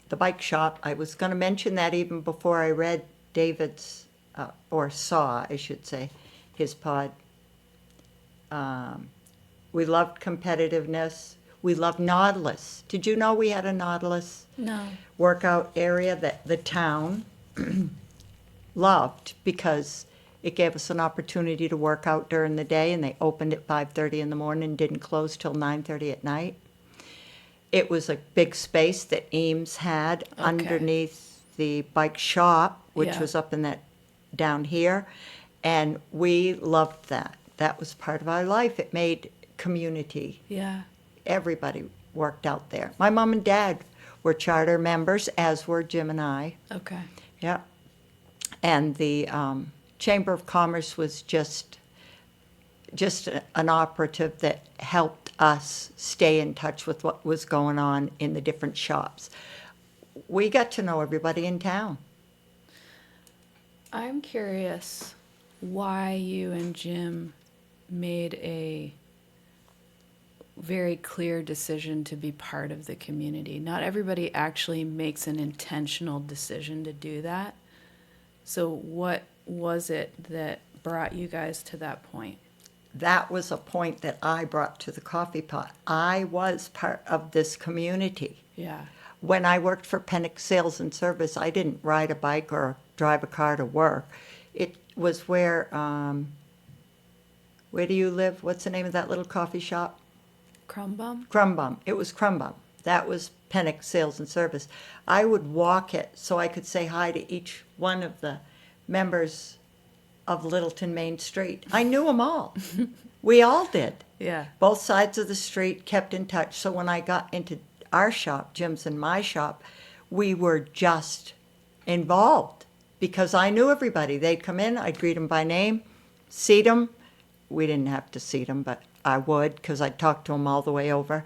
the bike shop. I was going to mention that even before I read David's, or saw, I should say, his pod. We loved competitiveness. We loved Nautilus. Did you know we had a Nautilus No. workout area that the town loved because it gave us an opportunity to work out during the day, and they opened at 5:30 in the morning and didn't close till 9:30 at night. It was a big space that Eames had underneath the bike shop, which Yeah. was up in that down here, and we loved that. That was part of our life. It made community. Yeah. Everybody worked out there. My mom and dad were charter members, as were Jim and I. Okay. Yeah. And the Chamber of Commerce was just an operative that helped us stay in touch with what was going on in the different shops. We got to know everybody in town. I'm curious why you and Jim made a very clear decision to be part of the community. Not everybody actually makes an intentional decision to do that. So what was it that brought you guys to that point? That was a point that I brought to the coffee pot. I was part of this community. Yeah. When I worked for Pennick Sales and Service, I didn't ride a bike or drive a car to work. It was where do you live? What's the name of that little coffee shop? Crumbum? Crumbum. It was Crumbum. That was Pennick Sales and Service. I would walk it so I could say hi to each one of the members of Littleton Main Street. I knew them all. We all did. Yeah. Both sides of the street kept in touch. So when I got into our shop, Jim's and my shop, we were just involved because I knew everybody. They'd come in, I'd greet them by name, seat them. We didn't have to seat them, but I would because I'd talk to them all the way over.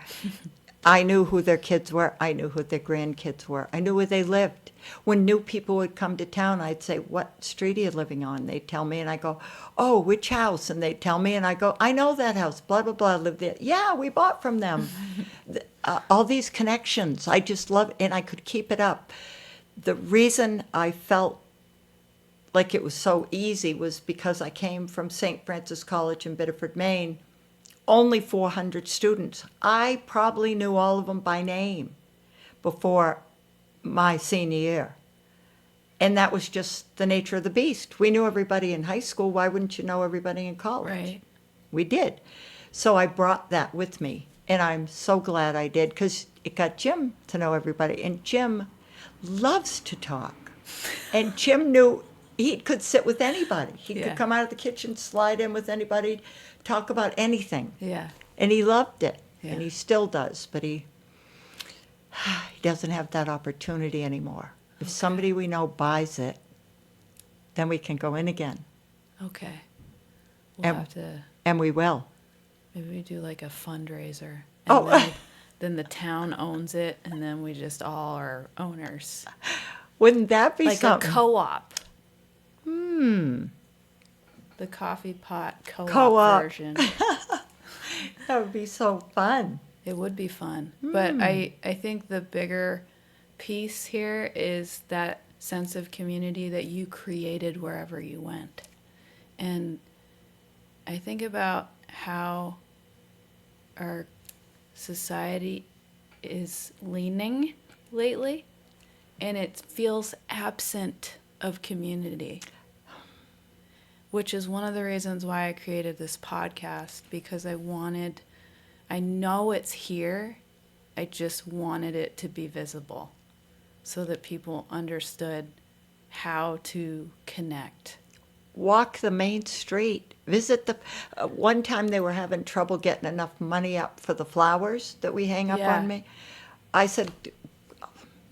I knew who their kids were. I knew who their grandkids were. I knew where they lived. When new people would come to town, I'd say, what street are you living on? They'd tell me, and I go, oh, which house? And they'd tell me, and I go, I know that house, blah, blah, blah, live there. Yeah, we bought from them. All these connections, I just love, and I could keep it up. The reason I felt like it was so easy was because I came from St. Francis College in Biddeford, Maine, only 400 students. I probably knew all of them by name before my senior year. And that was just the nature of the beast. We knew everybody in high school. Why wouldn't you know everybody in college? Right. We did. So I brought that with me. And I'm so glad I did because it got Jim to know everybody. And Jim loves to talk. And Jim knew he could sit with anybody. He Yeah. could come out of the kitchen, slide in with anybody, talk about anything. Yeah. And he loved it. Yeah. And he still does. But he doesn't have that opportunity anymore. If somebody we know buys it, then we can go in again. Okay. We'll And- have to, And we will. maybe we do like a fundraiser. Oh. Then the town owns it, and then we just all are owners. Wouldn't that be Like something? a co-op. The coffee pot co-op, Co-op. version. That would be so fun. It would be fun. But I think the bigger piece here is that sense of community that you created wherever you went. And I think about how our society is leaning lately, and it feels absent of community, which is one of the reasons why I created this podcast, because I know it's here, I just wanted it to be visible so that people understood how to connect. Walk the main street. Visit the. One time they were having trouble getting enough money up for the flowers that we hang up Yeah. on me. I said,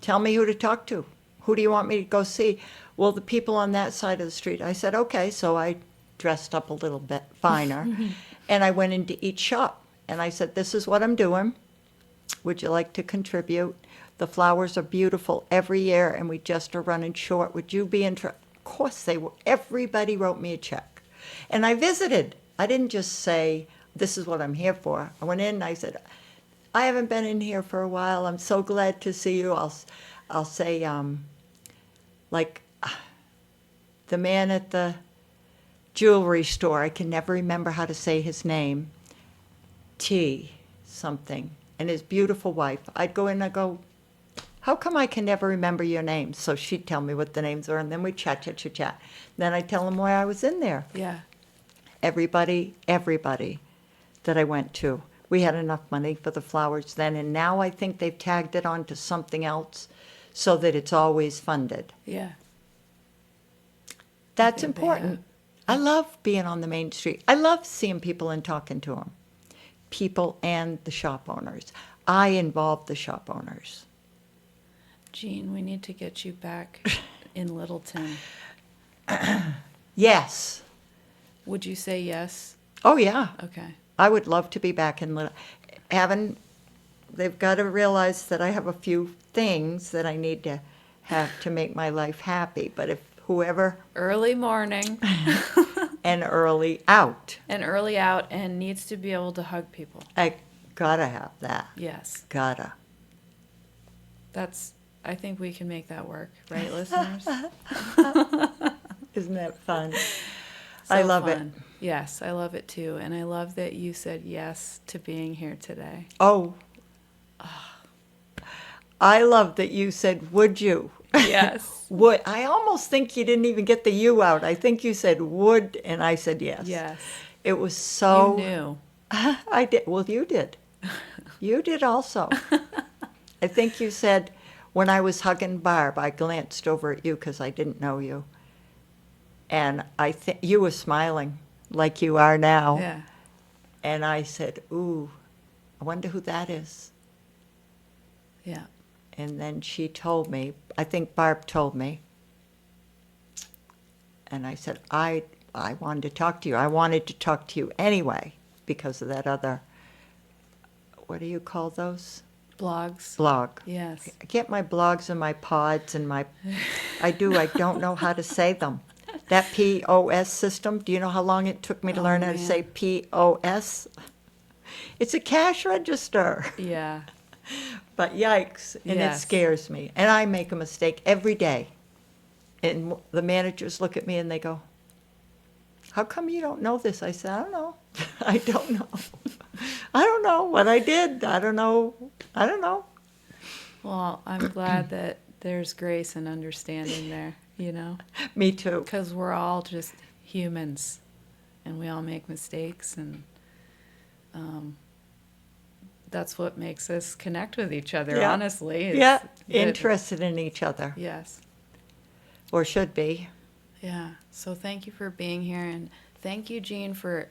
tell me who to talk to. Who do you want me to go see? Well, the people on that side of the street. I said, okay. So I dressed up a little bit finer. And I went into each shop. And I said, this is what I'm doing. Would you like to contribute? The flowers are beautiful every year, and we just are running short. Would you be interested? Of course they were. Everybody wrote me a check. And I visited. I didn't just say, this is what I'm here for. I went in and I said, I haven't been in here for a while. I'm so glad to see you. I'll say, like, the man at the jewelry store, I can never remember how to say his name, T something, and his beautiful wife. I'd go in and I'd go, how come I can never remember your name? So she'd tell me what the names are, and then we'd chat. Then I'd tell them why I was in there. Yeah. Everybody that I went to. We had enough money for the flowers then, and now I think they've tagged it on to something else so that it's always funded. Yeah. That's think they important. I love being on the main street. I love seeing people and talking to them. People and the shop owners. I involve the shop owners. Jean, we need to get you back in Littleton. Yes. Would you say yes? Oh, yeah. Okay. I would love to be back in Littleton. They've got to realize that I have a few things that I need to have to make my life happy. But if whoever, Early morning and early out, and early out, and needs to be able to hug people. I gotta have that. Yes. Gotta. I think we can make that work, right, listeners? Isn't that fun? So I love it. fun. Yes, I love it too. And I love that you said yes to being here today. Oh. I love that you said, would you? Yes. Would. I almost think you didn't even get the you out. I think you said would, and I said yes. Yes. It was so. You knew. I did. Well, you did. You did also. I think you said, when I was hugging Barb, I glanced over at you because I didn't know you. And I think you were smiling like you are now. Yeah. And I said, ooh, I wonder who that is. Yeah. And then she told me, I think Barb told me, And I said, I wanted to talk to you. I wanted to talk to you anyway because of that other, what do you call those? Blogs. Blog. Yes. I get my blogs and my pods and my, I don't know how to say them. That POS system, do you know how long it took me to learn how to say POS? It's a cash register. Yeah. But yikes, and Yes. it scares me. And I make a mistake every day. And the managers look at me and they go, how come you don't know this? I said, I don't know. I don't know. I don't know what I did. I don't know. Well, I'm glad that there's grace and understanding there, you know? Me too. Because we're all just humans and we all make mistakes, and that's what makes us connect with each other, Yeah. honestly. is Yeah, that- interested in each other. Yes. Or should be. Yeah. So thank you for being here, and thank you, Jean, for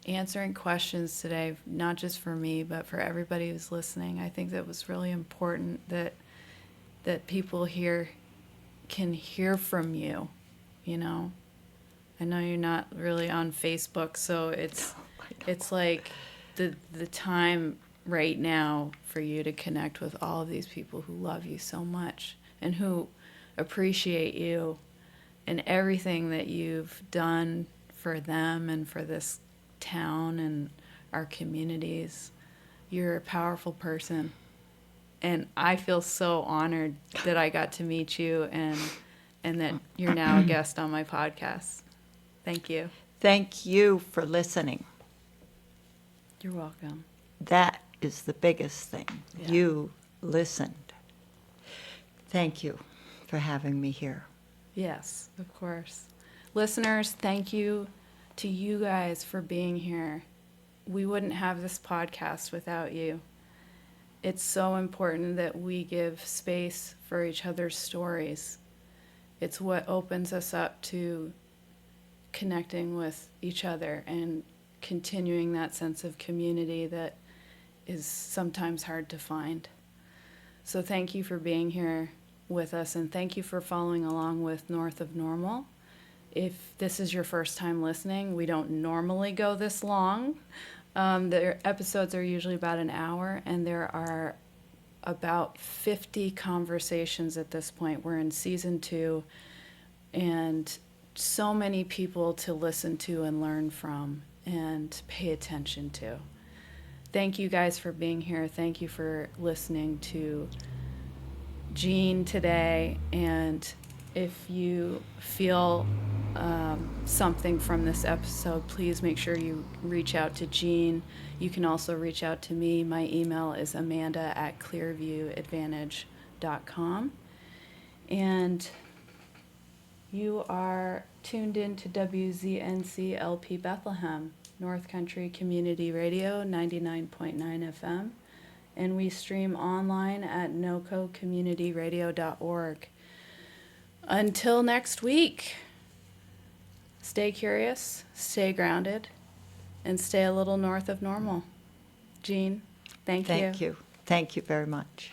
answering questions today, not just for me, but for everybody who's listening. I think that was really important that people here can hear from you, you know. I know you're not really on Facebook, so it's like the time right now for you to connect with all of these people who love you so much and who appreciate you and everything that you've done for them and for this town and our communities. You're a powerful person, and I feel so honored that I got to meet you and that you're now a guest on my podcast. Thank you. Thank you for listening. You're welcome. That is the biggest thing. Yeah. You listened. Thank you for having me here. Yes, of course. Listeners, thank you to you guys for being here. We wouldn't have this podcast without you. It's so important that we give space for each other's stories. It's what opens us up to connecting with each other and continuing that sense of community that is sometimes hard to find. So thank you for being here with us, and thank you for following along with North of Normal. If this is your first time listening, we don't normally go this long. The episodes are usually about an hour, and there are about 50 conversations at this point. We're in season 2, and so many people to listen to and learn from and pay attention to. Thank you guys for being here. Thank you for listening to Jean today. And if you feel something from this episode, please make sure you reach out to Jean. You can also reach out to me. My email is amanda@clearviewadvantage.com. And you are tuned in to WZNC LP Bethlehem, North Country Community Radio, 99.9 FM. And we stream online at nococommunityradio.org. Until next week, stay curious, stay grounded, and stay a little north of normal. Jean, thank you. Thank you. Thank you very much.